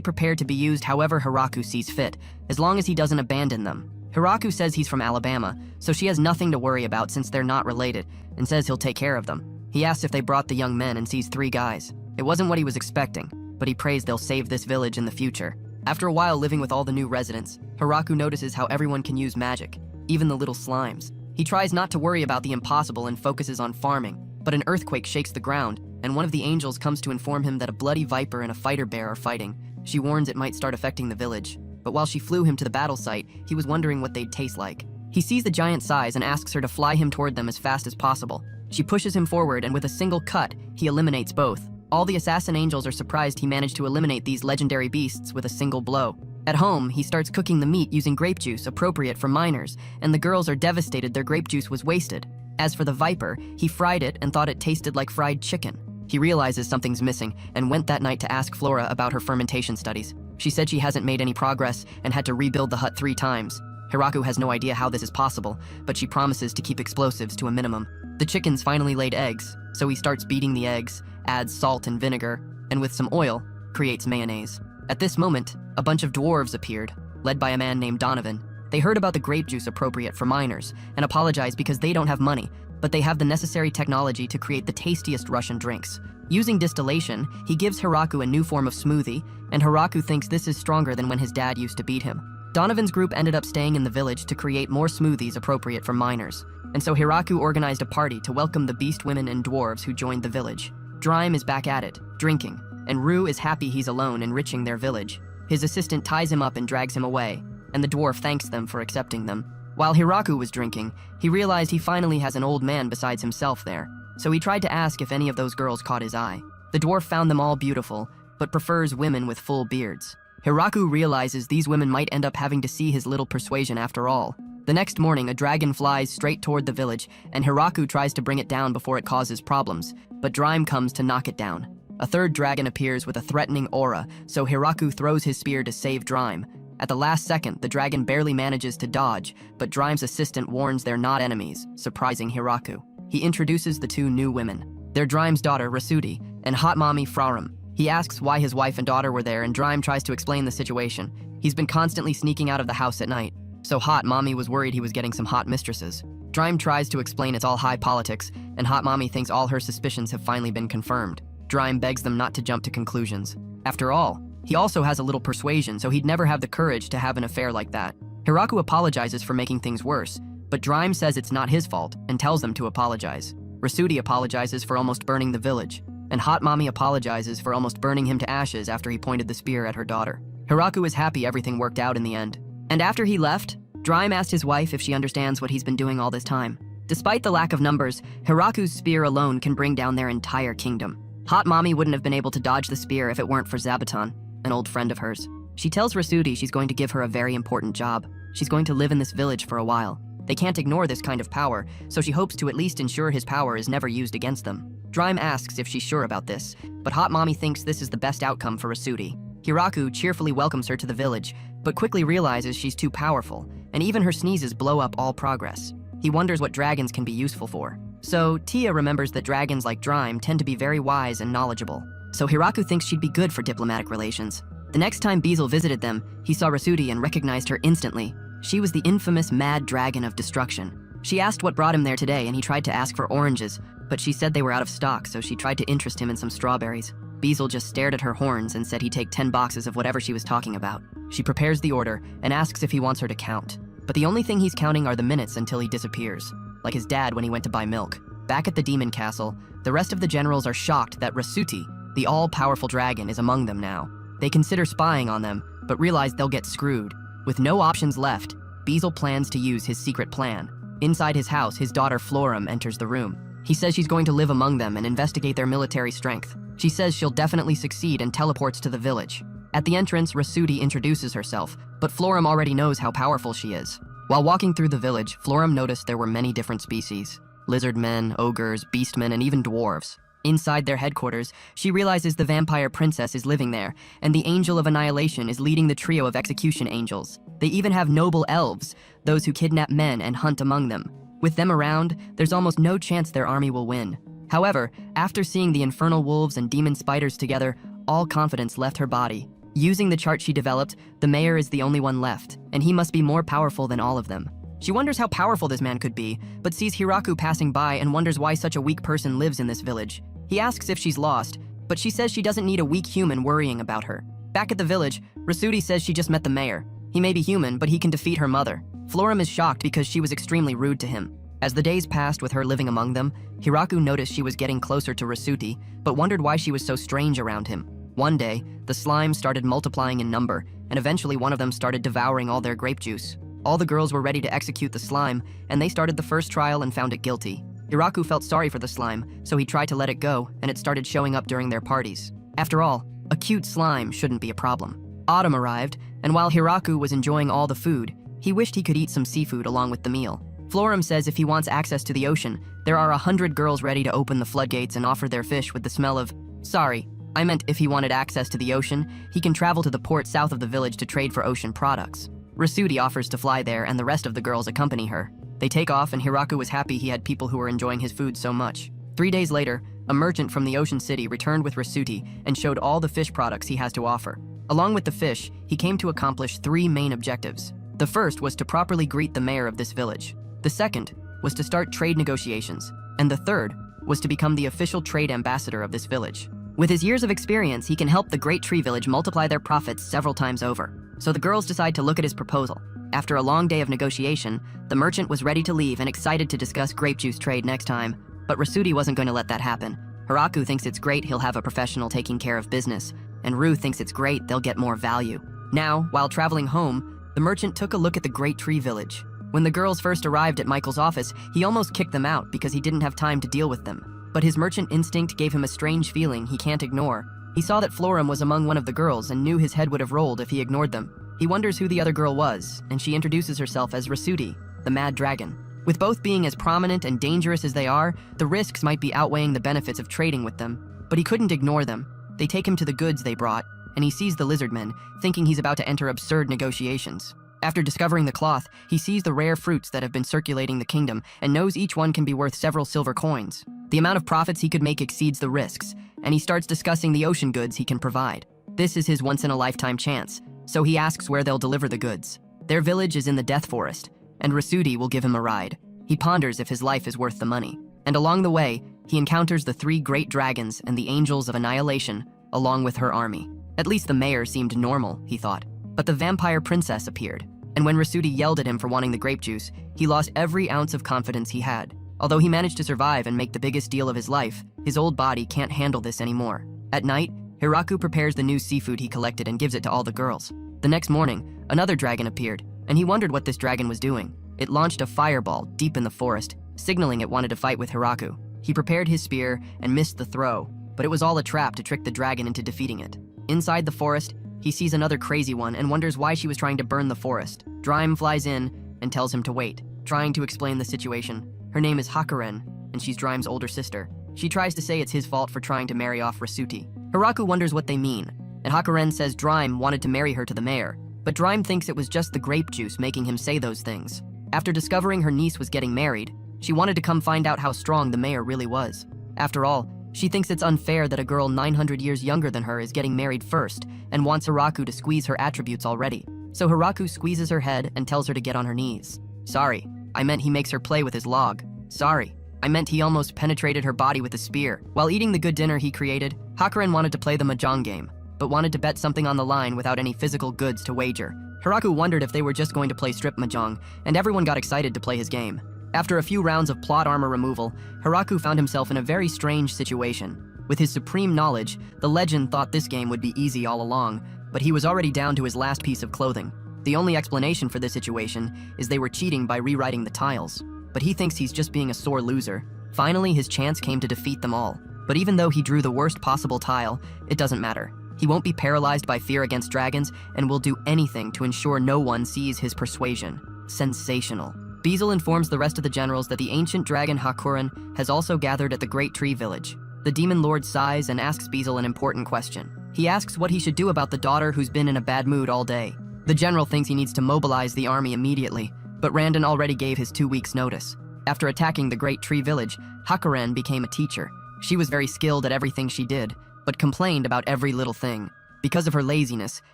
prepared to be used however Hiraku sees fit, as long as he doesn't abandon them. Hiraku says he's from Alabama, so she has nothing to worry about since they're not related, and says he'll take care of them. He asks if they brought the young men and sees 3 guys. It wasn't what he was expecting, but he prays they'll save this village in the future. After a while living with all the new residents, Hiraku notices how everyone can use magic, even the little slimes. He tries not to worry about the impossible and focuses on farming, but an earthquake shakes the ground, and one of the angels comes to inform him that a bloody viper and a fighter bear are fighting. She warns it might start affecting the village, but while she flew him to the battle site, he was wondering what they'd taste like. He sees the giant size and asks her to fly him toward them as fast as possible. She pushes him forward, and with a single cut, he eliminates both. All the assassin angels are surprised he managed to eliminate these legendary beasts with a single blow. At home, he starts cooking the meat using grape juice appropriate for minors, and the girls are devastated their grape juice was wasted. As for the viper, he fried it and thought it tasted like fried chicken. He realizes something's missing and went that night to ask Flora about her fermentation studies. She said she hasn't made any progress and had to rebuild the hut 3 times. Hiraku has no idea how this is possible, but she promises to keep explosives to a minimum. The chickens finally laid eggs, so he starts beating the eggs, adds salt and vinegar, and with some oil, creates mayonnaise. At this moment, a bunch of dwarves appeared, led by a man named Donovan. They heard about the grape juice appropriate for minors and apologize because they don't have money, but they have the necessary technology to create the tastiest Russian drinks. Using distillation, he gives Hiraku a new form of smoothie, and Hiraku thinks this is stronger than when his dad used to beat him. Donovan's group ended up staying in the village to create more smoothies appropriate for minors, and so Hiraku organized a party to welcome the beast women and dwarves who joined the village. Drime is back at it, drinking, and Rue is happy he's alone enriching their village. His assistant ties him up and drags him away, and the dwarf thanks them for accepting them. While Hiraku was drinking, he realized he finally has an old man besides himself there, so he tried to ask if any of those girls caught his eye. The dwarf found them all beautiful, but prefers women with full beards. Hiraku realizes these women might end up having to see his little persuasion after all. The next morning, a dragon flies straight toward the village, and Hiraku tries to bring it down before it causes problems, but Drime comes to knock it down. A third dragon appears with a threatening aura, so Hiraku throws his spear to save Drime. At the last second, the dragon barely manages to dodge, but Drime's assistant warns they're not enemies, surprising Hiraku. He introduces the 2 new women. They're Drime's daughter, Rasudi, and Hot Mommy Frarum. He asks why his wife and daughter were there, and Drime tries to explain the situation. He's been constantly sneaking out of the house at night, so Hot Mommy was worried he was getting some hot mistresses. Drime tries to explain it's all high politics, and Hot Mommy thinks all her suspicions have finally been confirmed. Drime begs them not to jump to conclusions. After all, he also has a little persuasion, so he'd never have the courage to have an affair like that. Hiraku apologizes for making things worse, but Drime says it's not his fault and tells them to apologize. Rasuti apologizes for almost burning the village, and Hot Mommy apologizes for almost burning him to ashes after he pointed the spear at her daughter. Hiraku is happy everything worked out in the end. And after he left, Drime asked his wife if she understands what he's been doing all this time. Despite the lack of numbers, Hiraku's spear alone can bring down their entire kingdom. Hot Mommy wouldn't have been able to dodge the spear if it weren't for Zabuton, an old friend of hers. She tells Rasuti she's going to give her a very important job. She's going to live in this village for a while. They can't ignore this kind of power, so she hopes to at least ensure his power is never used against them. Drime asks if she's sure about this, but Hot Mommy thinks this is the best outcome for Rasuti. Hiraku cheerfully welcomes her to the village, but quickly realizes she's too powerful, and even her sneezes blow up all progress. He wonders what dragons can be useful for. So Tia remembers that dragons like Drime tend to be very wise and knowledgeable. So Hiraku thinks she'd be good for diplomatic relations. The next time Beezle visited them, he saw Rasuti and recognized her instantly. She was the infamous Mad Dragon of Destruction. She asked what brought him there today, and he tried to ask for oranges, but she said they were out of stock, so she tried to interest him in some strawberries. Beezle just stared at her horns and said he'd take 10 boxes of whatever she was talking about. She prepares the order and asks if he wants her to count. But the only thing he's counting are the minutes until he disappears, like his dad when he went to buy milk. Back at the demon castle, the rest of the generals are shocked that Rasuti, the all-powerful dragon, is among them now. They consider spying on them, but realize they'll get screwed. With no options left, Beezle plans to use his secret plan. Inside his house, his daughter Florum enters the room. He says she's going to live among them and investigate their military strength. She says she'll definitely succeed and teleports to the village. At the entrance, Rasuti introduces herself, but Florum already knows how powerful she is. While walking through the village, Florum noticed there were many different species: lizardmen, ogres, beastmen, and even dwarves. Inside their headquarters, she realizes the vampire princess is living there, and the Angel of Annihilation is leading the trio of execution angels. They even have noble elves, those who kidnap men and hunt among them. With them around, there's almost no chance their army will win. However, after seeing the infernal wolves and demon spiders together, all confidence left her body. Using the chart she developed, the mayor is the only one left, and he must be more powerful than all of them. She wonders how powerful this man could be, but sees Hiraku passing by and wonders why such a weak person lives in this village. He asks if she's lost, but she says she doesn't need a weak human worrying about her. Back at the village, Rasuti says she just met the mayor. He may be human, but he can defeat her mother. Florum is shocked because she was extremely rude to him. As the days passed with her living among them, Hiraku noticed she was getting closer to Rasuti, but wondered why she was so strange around him. One day, the slime started multiplying in number, and eventually one of them started devouring all their grape juice. All the girls were ready to execute the slime, and they started the first trial and found it guilty. Hiraku felt sorry for the slime, so he tried to let it go, and it started showing up during their parties. After all, a cute slime shouldn't be a problem. Autumn arrived, and while Hiraku was enjoying all the food, he wished he could eat some seafood along with the meal. Florum says if he wants access to the ocean, there are 100 girls ready to open the floodgates and offer their fish with the smell of... Sorry, I meant if he wanted access to the ocean, he can travel to the port south of the village to trade for ocean products. Rasuti offers to fly there, and the rest of the girls accompany her. They take off, and Hiraku was happy he had people who were enjoying his food so much. 3 days later, a merchant from the ocean city returned with Rasuti and showed all the fish products he has to offer. Along with the fish, he came to accomplish 3 main objectives. The first was to properly greet the mayor of this village. The second was to start trade negotiations. And the third was to become the official trade ambassador of this village. With his years of experience, he can help the Great Tree Village multiply their profits several times over. So the girls decide to look at his proposal. After a long day of negotiation, the merchant was ready to leave and excited to discuss grape juice trade next time. But Rasuti wasn't going to let that happen. Hiraku thinks it's great he'll have a professional taking care of business, and Rue thinks it's great they'll get more value. Now, while traveling home, the merchant took a look at the Great Tree Village. When the girls first arrived at Michael's office, he almost kicked them out because he didn't have time to deal with them. But his merchant instinct gave him a strange feeling he can't ignore. He saw that Florum was among one of the girls and knew his head would have rolled if he ignored them. He wonders who the other girl was, and she introduces herself as Rasuti, the Mad Dragon. With both being as prominent and dangerous as they are, the risks might be outweighing the benefits of trading with them. But he couldn't ignore them. They take him to the goods they brought, and he sees the lizardmen, thinking he's about to enter absurd negotiations. After discovering the cloth, he sees the rare fruits that have been circulating the kingdom and knows each one can be worth several silver coins. The amount of profits he could make exceeds the risks, and he starts discussing the ocean goods he can provide. This is his once-in-a-lifetime chance, so he asks where they'll deliver the goods. Their village is in the Death Forest, and Rasuti will give him a ride. He ponders if his life is worth the money, and along the way, he encounters the 3 great dragons and the Angels of Annihilation, along with her army. At least the mayor seemed normal, he thought. But the vampire princess appeared, and when Rasuti yelled at him for wanting the grape juice, he lost every ounce of confidence he had. Although he managed to survive and make the biggest deal of his life, his old body can't handle this anymore. At night, Hiraku prepares the new seafood he collected and gives it to all the girls. The next morning, another dragon appeared, and he wondered what this dragon was doing. It launched a fireball deep in the forest, signaling it wanted to fight with Hiraku. He prepared his spear and missed the throw, but it was all a trap to trick the dragon into defeating it. Inside the forest, he sees another crazy one and wonders why she was trying to burn the forest. Drime flies in and tells him to wait, trying to explain the situation. Her name is Hakuren, and she's Drime's older sister. She tries to say it's his fault for trying to marry off Rasuti. Hiraku wonders what they mean, and Hakuren says Drime wanted to marry her to the mayor, but Drime thinks it was just the grape juice making him say those things. After discovering her niece was getting married, she wanted to come find out how strong the mayor really was. After all, she thinks it's unfair that a girl 900 years younger than her is getting married first and wants Hiraku to squeeze her attributes already. So Hiraku squeezes her head and tells her to get on her knees. Sorry, I meant he makes her play with his log. Sorry, I meant he almost penetrated her body with a spear. While eating the good dinner he created, Hakuren wanted to play the mahjong game, but wanted to bet something on the line without any physical goods to wager. Hiraku wondered if they were just going to play strip mahjong, and everyone got excited to play his game. After a few rounds of plot armor removal, Hiraku found himself in a very strange situation. With his supreme knowledge, the legend thought this game would be easy all along, but he was already down to his last piece of clothing. The only explanation for this situation is they were cheating by rewriting the tiles, but he thinks he's just being a sore loser. Finally, his chance came to defeat them all, but even though he drew the worst possible tile, it doesn't matter. He won't be paralyzed by fear against dragons and will do anything to ensure no one sees his persuasion. Sensational. Beezle informs the rest of the generals that the ancient dragon Hakuren has also gathered at the Great Tree Village. The demon lord sighs and asks Beezle an important question. He asks what he should do about the daughter who's been in a bad mood all day. The general thinks he needs to mobilize the army immediately, but Randon already gave his 2 weeks' notice. After attacking the Great Tree Village, Hakuren became a teacher. She was very skilled at everything she did, but complained about every little thing. Because of her laziness,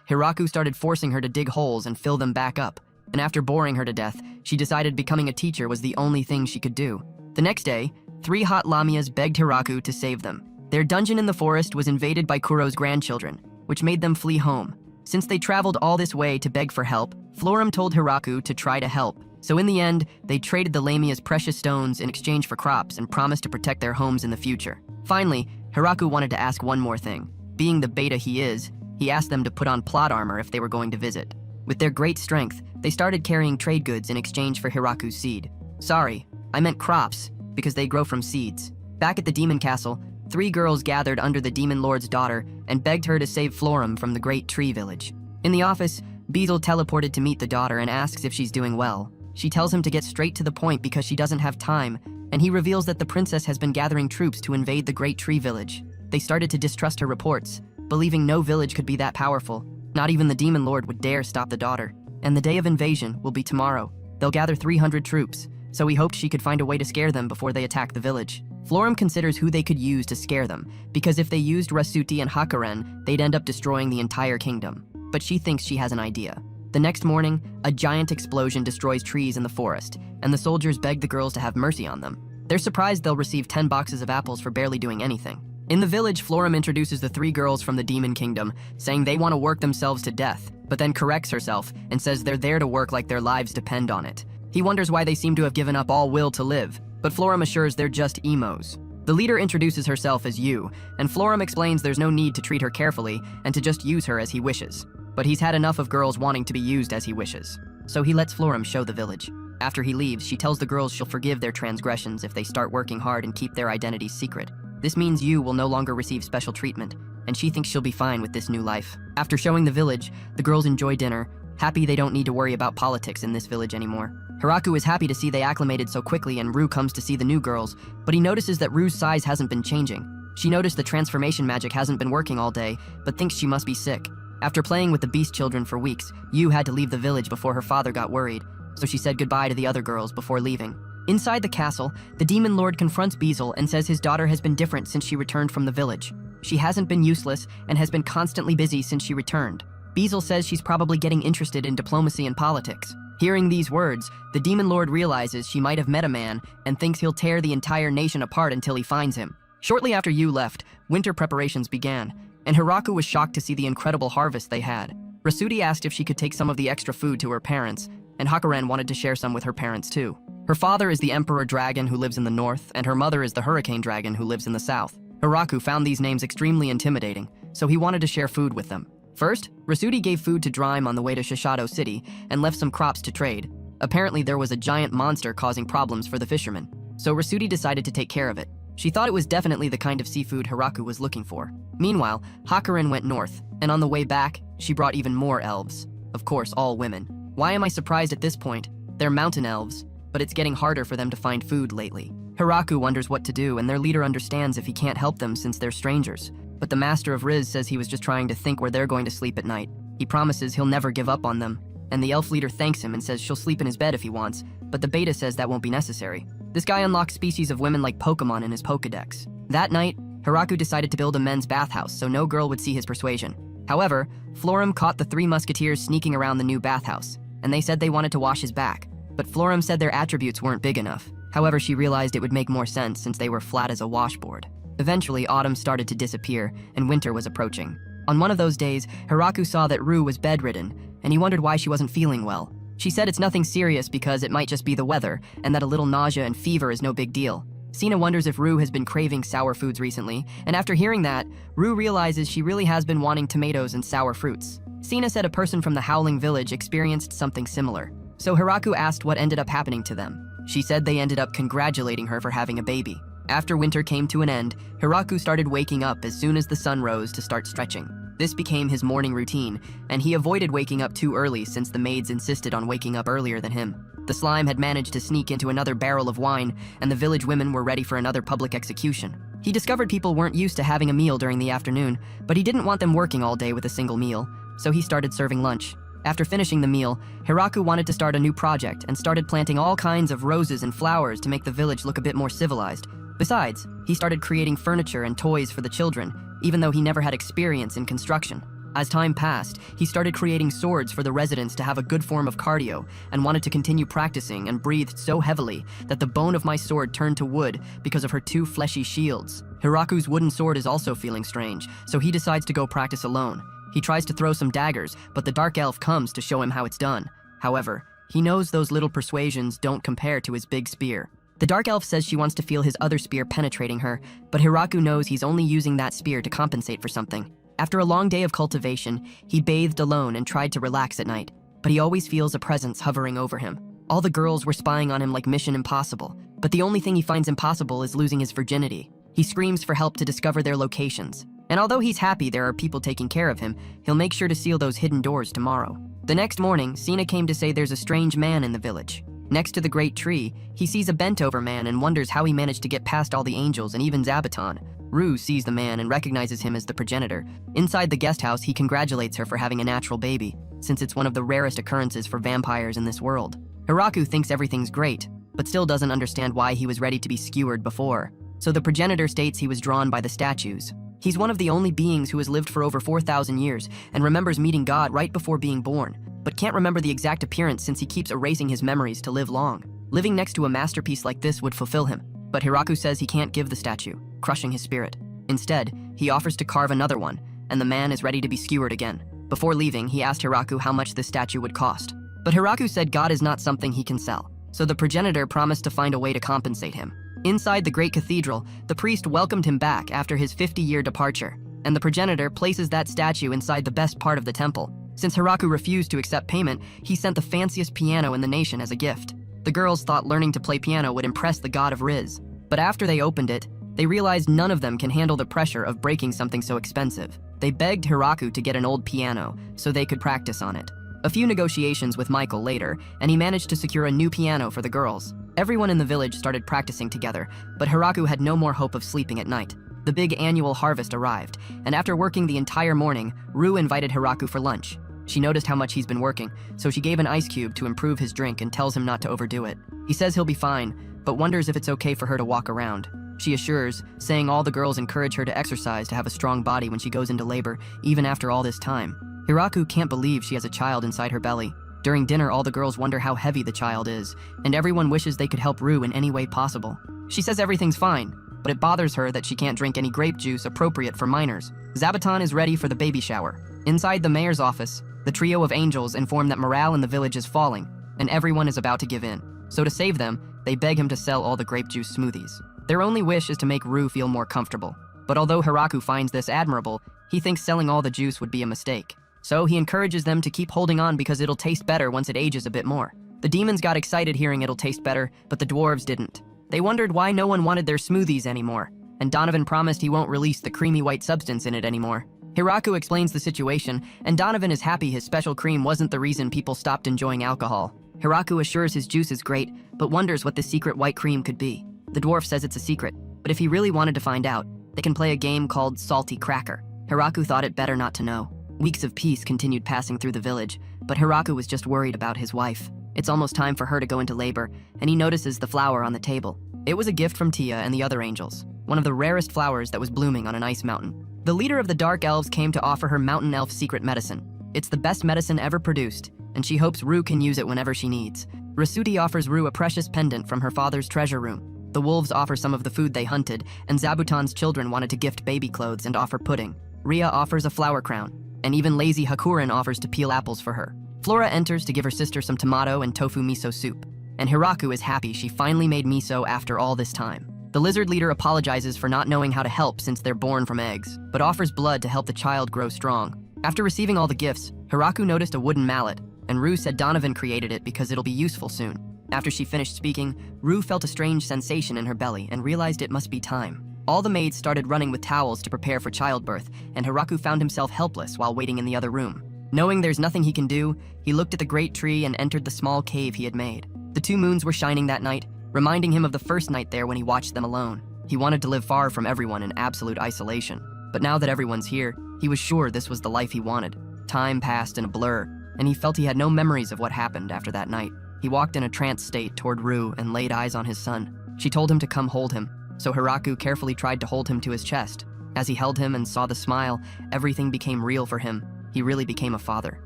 Hiraku started forcing her to dig holes and fill them back up. And after boring her to death, she decided becoming a teacher was the only thing she could do. The next day, 3 hot lamias begged Hiraku to save them. Their dungeon in the forest was invaded by Kuro's grandchildren, which made them flee home. Since they traveled all this way to beg for help, Florum told Hiraku to try to help. So in the end, they traded the lamia's precious stones in exchange for crops and promised to protect their homes in the future. Finally, Hiraku wanted to ask one more thing. Being the beta he is, he asked them to put on plot armor if they were going to visit. With their great strength, they started carrying trade goods in exchange for Hiraku's seed. Sorry, I meant crops, because they grow from seeds. Back at the demon castle, 3 girls gathered under the demon lord's daughter and begged her to save Florum from the Great Tree Village. In the office, Beezle teleported to meet the daughter and asks if she's doing well. She tells him to get straight to the point because she doesn't have time, and he reveals that the princess has been gathering troops to invade the Great Tree Village. They started to distrust her reports, believing no village could be that powerful. Not even the demon lord would dare stop the daughter. And the day of invasion will be tomorrow. They'll gather 300 troops, so he hoped she could find a way to scare them before they attack the village. Florum considers who they could use to scare them, because if they used Rasuti and Hakuren, they'd end up destroying the entire kingdom. But she thinks she has an idea. The next morning, a giant explosion destroys trees in the forest, and the soldiers beg the girls to have mercy on them. They're surprised they'll receive 10 boxes of apples for barely doing anything. In the village, Florum introduces the 3 girls from the Demon Kingdom, saying they want to work themselves to death, but then corrects herself and says they're there to work like their lives depend on it. He wonders why they seem to have given up all will to live, but Florum assures they're just emos. The leader introduces herself as Yu, and Florum explains there's no need to treat her carefully and to just use her as he wishes. But he's had enough of girls wanting to be used as he wishes. So he lets Florum show the village. After he leaves, she tells the girls she'll forgive their transgressions if they start working hard and keep their identities secret. This means Yu will no longer receive special treatment, and she thinks she'll be fine with this new life. After showing the village, the girls enjoy dinner, happy they don't need to worry about politics in this village anymore. Hiraku is happy to see they acclimated so quickly, and Rue comes to see the new girls, but he notices that Rue's size hasn't been changing. She noticed the transformation magic hasn't been working all day, but thinks she must be sick. After playing with the beast children for weeks, Yu had to leave the village before her father got worried, so she said goodbye to the other girls before leaving. Inside the castle, the demon lord confronts Beezle and says his daughter has been different since she returned from the village. She hasn't been useless and has been constantly busy since she returned. Beazle says she's probably getting interested in diplomacy and politics. Hearing these words, the Demon Lord realizes she might have met a man and thinks he'll tear the entire nation apart until he finds him. Shortly after Yu left, winter preparations began, and Hiraku was shocked to see the incredible harvest they had. Rasudi asked if she could take some of the extra food to her parents, and Hakuren wanted to share some with her parents too. Her father is the Emperor Dragon who lives in the north, and her mother is the Hurricane Dragon who lives in the south. Hiraku found these names extremely intimidating, so he wanted to share food with them. First, Rasudi gave food to Drime on the way to Shishido City and left some crops to trade. Apparently there was a giant monster causing problems for the fishermen, so Rasudi decided to take care of it. She thought it was definitely the kind of seafood Hiraku was looking for. Meanwhile, Hakuren went north, and on the way back, she brought even more elves. Of course, all women. Why am I surprised at this point? They're mountain elves, but it's getting harder for them to find food lately. Hiraku wonders what to do, and their leader understands if he can't help them since they're strangers. But the master of Riz says he was just trying to think where they're going to sleep at night. He promises he'll never give up on them, and the elf leader thanks him and says she'll sleep in his bed if he wants, but the beta says that won't be necessary. This guy unlocks species of women like Pokemon in his Pokedex. That night, Hiraku decided to build a men's bathhouse so no girl would see his persuasion. However, Florim caught the three musketeers sneaking around the new bathhouse, and they said they wanted to wash his back, but Florim said their attributes weren't big enough. However, she realized it would make more sense since they were flat as a washboard. Eventually, autumn started to disappear, and winter was approaching. On one of those days, Hiraku saw that Rue was bedridden, and he wondered why she wasn't feeling well. She said it's nothing serious because it might just be the weather, and that a little nausea and fever is no big deal. Sina wonders if Rue has been craving sour foods recently, and after hearing that, Rue realizes she really has been wanting tomatoes and sour fruits. Sina said a person from the Howling Village experienced something similar. So Hiraku asked what ended up happening to them. She said they ended up congratulating her for having a baby. After winter came to an end, Hiraku started waking up as soon as the sun rose to start stretching. This became his morning routine, and he avoided waking up too early since the maids insisted on waking up earlier than him. The slime had managed to sneak into another barrel of wine, and the village women were ready for another public execution. He discovered people weren't used to having a meal during the afternoon, but he didn't want them working all day with a single meal, so he started serving lunch. After finishing the meal, Hiraku wanted to start a new project and started planting all kinds of roses and flowers to make the village look a bit more civilized. Besides, he started creating furniture and toys for the children, even though he never had experience in construction. As time passed, he started creating swords for the residents to have a good form of cardio and wanted to continue practicing and breathed so heavily that the bone of my sword turned to wood because of her two fleshy shields. Hiraku's wooden sword is also feeling strange, so he decides to go practice alone. He tries to throw some daggers, but the dark elf comes to show him how it's done. However, he knows those little persuasions don't compare to his big spear. The dark elf says she wants to feel his other spear penetrating her, but Hiraku knows he's only using that spear to compensate for something. After a long day of cultivation, he bathed alone and tried to relax at night, but he always feels a presence hovering over him. All the girls were spying on him like Mission Impossible, but the only thing he finds impossible is losing his virginity. He screams for help to discover their locations, and although he's happy there are people taking care of him, he'll make sure to seal those hidden doors tomorrow. The next morning, Sina came to say there's a strange man in the village. Next to the great tree, he sees a bent-over man and wonders how he managed to get past all the angels and even Zabaton. Rue sees the man and recognizes him as the progenitor. Inside the guest house, he congratulates her for having a natural baby, since it's one of the rarest occurrences for vampires in this world. Hiraku thinks everything's great, but still doesn't understand why he was ready to be skewered before. So the progenitor states he was drawn by the statues. He's one of the only beings who has lived for over 4,000 years and remembers meeting God right before being born, but can't remember the exact appearance since he keeps erasing his memories to live long. Living next to a masterpiece like this would fulfill him, but Hiraku says he can't give the statue, crushing his spirit. Instead, he offers to carve another one, and the man is ready to be skewered again. Before leaving, he asked Hiraku how much this statue would cost. But Hiraku said God is not something he can sell, so the progenitor promised to find a way to compensate him. Inside the great cathedral, the priest welcomed him back after his 50-year departure, and the progenitor places that statue inside the best part of the temple. Since Hiraku refused to accept payment, he sent the fanciest piano in the nation as a gift. The girls thought learning to play piano would impress the god of Riz, but after they opened it, they realized none of them can handle the pressure of breaking something so expensive. They begged Hiraku to get an old piano so they could practice on it. A few negotiations with Michael later, and he managed to secure a new piano for the girls. Everyone in the village started practicing together, but Hiraku had no more hope of sleeping at night. The big annual harvest arrived, and after working the entire morning, Rue invited Hiraku for lunch. She noticed how much he's been working, so she gave an ice cube to improve his drink and tells him not to overdo it. He says he'll be fine, but wonders if it's okay for her to walk around. she assures, saying all the girls encourage her to exercise to have a strong body when she goes into labor, even after all this time. Hiraku can't believe she has a child inside her belly. During dinner, all the girls wonder how heavy the child is, and everyone wishes they could help Rue in any way possible. She says everything's fine, but it bothers her that she can't drink any grape juice appropriate for minors. Zabuton is ready for the baby shower. Inside the mayor's office, the trio of angels inform that morale in the village is falling, and everyone is about to give in. So to save them, they beg him to sell all the grape juice smoothies. Their only wish is to make Rue feel more comfortable. But although Hiraku finds this admirable, he thinks selling all the juice would be a mistake. So he encourages them to keep holding on because it'll taste better once it ages a bit more. The demons got excited hearing it'll taste better, but the dwarves didn't. They wondered why no one wanted their smoothies anymore, and Donovan promised he won't release the creamy white substance in it anymore. Hiraku explains the situation, and Donovan is happy his special cream wasn't the reason people stopped enjoying alcohol. Hiraku assures his juice is great, but wonders what the secret white cream could be. The dwarf says it's a secret, but if he really wanted to find out, they can play a game called Salty Cracker. Hiraku thought it better not to know. Weeks of peace continued passing through the village, but Hiraku was just worried about his wife. It's almost time for her to go into labor, and he notices the flower on the table. It was a gift from Tia and the other angels, one of the rarest flowers that was blooming on an ice mountain. The leader of the Dark Elves came to offer her mountain elf secret medicine. It's the best medicine ever produced, and she hopes Rue can use it whenever she needs. Rasuti offers Rue a precious pendant from her father's treasure room. The wolves offer some of the food they hunted, and Zabuton's children wanted to gift baby clothes and offer pudding. Ria offers a flower crown, and even lazy Hakurin offers to peel apples for her. Flora enters to give her sister some tomato and tofu miso soup, and Hiraku is happy she finally made miso after all this time. The lizard leader apologizes for not knowing how to help since they're born from eggs, but offers blood to help the child grow strong. After receiving all the gifts, Hiraku noticed a wooden mallet, and Rue said Donovan created it because it'll be useful soon. After she finished speaking, Rue felt a strange sensation in her belly and realized it must be time. All the maids started running with towels to prepare for childbirth, and Hiraku found himself helpless while waiting in the other room. Knowing there's nothing he can do, he looked at the great tree and entered the small cave he had made. The 2 moons were shining that night, reminding him of the first night there when he watched them alone. He wanted to live far from everyone in absolute isolation. But now that everyone's here, he was sure this was the life he wanted. Time passed in a blur, and he felt he had no memories of what happened after that night. He walked in a trance state toward Rue and laid eyes on his son. She told him to come hold him, so Hiraku carefully tried to hold him to his chest. As he held him and saw the smile, everything became real for him. He really became a father.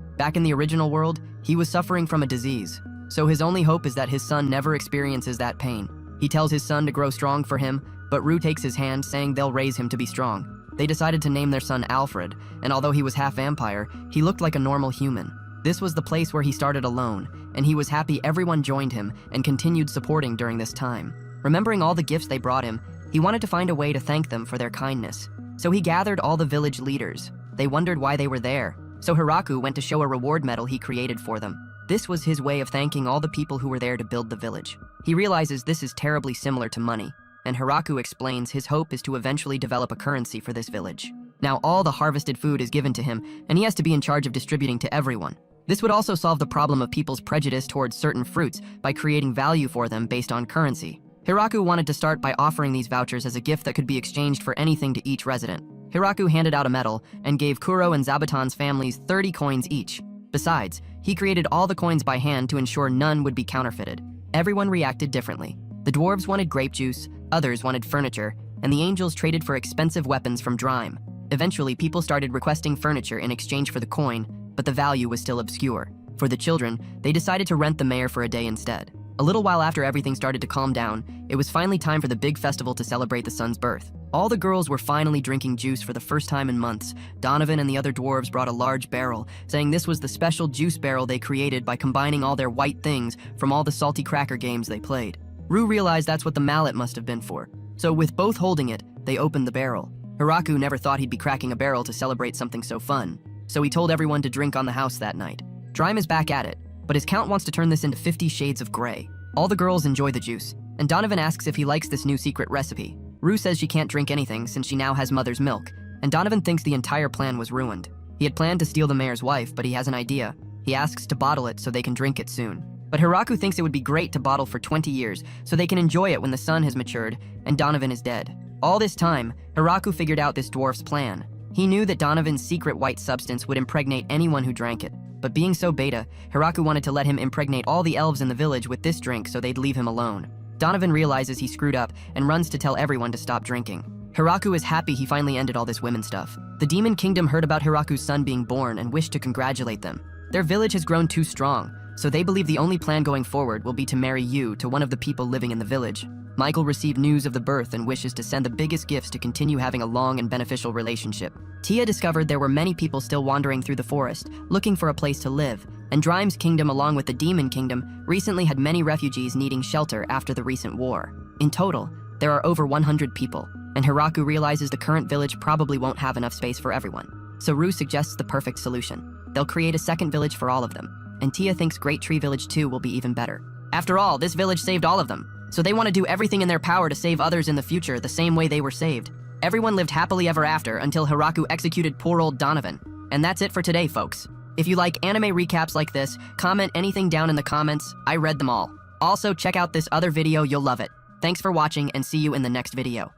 Back in the original world, he was suffering from a disease, so his only hope is that his son never experiences that pain. He tells his son to grow strong for him, but Rue takes his hand, saying they'll raise him to be strong. They decided to name their son Alfred, and although he was half vampire, he looked like a normal human. This was the place where he started alone, and he was happy everyone joined him and continued supporting during this time. Remembering all the gifts they brought him, he wanted to find a way to thank them for their kindness. So he gathered all the village leaders. They wondered why they were there, so Hiraku went to show a reward medal he created for them. This was his way of thanking all the people who were there to build the village. He realizes this is terribly similar to money, and Hiraku explains his hope is to eventually develop a currency for this village. Now all the harvested food is given to him, and he has to be in charge of distributing to everyone. This would also solve the problem of people's prejudice towards certain fruits by creating value for them based on currency. Hiraku wanted to start by offering these vouchers as a gift that could be exchanged for anything to each resident. Hiraku handed out a medal and gave Kuro and Zabuton's families 30 coins each. Besides, he created all the coins by hand to ensure none would be counterfeited. Everyone reacted differently. The dwarves wanted grape juice, others wanted furniture, and the angels traded for expensive weapons from Drime. Eventually, people started requesting furniture in exchange for the coin, but the value was still obscure. For the children, they decided to rent the mayor for a day instead. A little while after everything started to calm down, it was finally time for the big festival to celebrate the son's birth. All the girls were finally drinking juice for the first time in months. Donovan and the other dwarves brought a large barrel, saying this was the special juice barrel they created by combining all their white things from all the salty cracker games they played. Rue realized that's what the mallet must have been for. So with both holding it, they opened the barrel. Hiraku never thought he'd be cracking a barrel to celebrate something so fun, so he told everyone to drink on the house that night. Drime is back at it, but his count wants to turn this into 50 shades of gray. All the girls enjoy the juice, and Donovan asks if he likes this new secret recipe. Rue says she can't drink anything since she now has mother's milk, and Donovan thinks the entire plan was ruined. He had planned to steal the mayor's wife, but he has an idea. He asks to bottle it so they can drink it soon. But Hiraku thinks it would be great to bottle for 20 years so they can enjoy it when the sun has matured and Donovan is dead. All this time, Hiraku figured out this dwarf's plan. He knew that Donovan's secret white substance would impregnate anyone who drank it. But being so beta, Hiraku wanted to let him impregnate all the elves in the village with this drink so they'd leave him alone. Donovan realizes he screwed up and runs to tell everyone to stop drinking. Hiraku is happy he finally ended all this women stuff. The Demon Kingdom heard about Hiraku's son being born and wished to congratulate them. Their village has grown too strong, so they believe the only plan going forward will be to marry Yu to one of the people living in the village. Michael received news of the birth and wishes to send the biggest gifts to continue having a long and beneficial relationship. Tia discovered there were many people still wandering through the forest, looking for a place to live, and Drime's kingdom, along with the Demon Kingdom, recently had many refugees needing shelter after the recent war. In total, there are over 100 people, and Hiraku realizes the current village probably won't have enough space for everyone. So Rue suggests the perfect solution. They'll create a second village for all of them, and Tia thinks Great Tree Village 2 will be even better. After all, this village saved all of them, so they want to do everything in their power to save others in the future the same way they were saved. Everyone lived happily ever after until Hiraku executed poor old Donovan. And that's it for today, folks. If you like anime recaps like this, comment anything down in the comments. I read them all. Also, check out this other video, you'll love it. Thanks for watching and see you in the next video.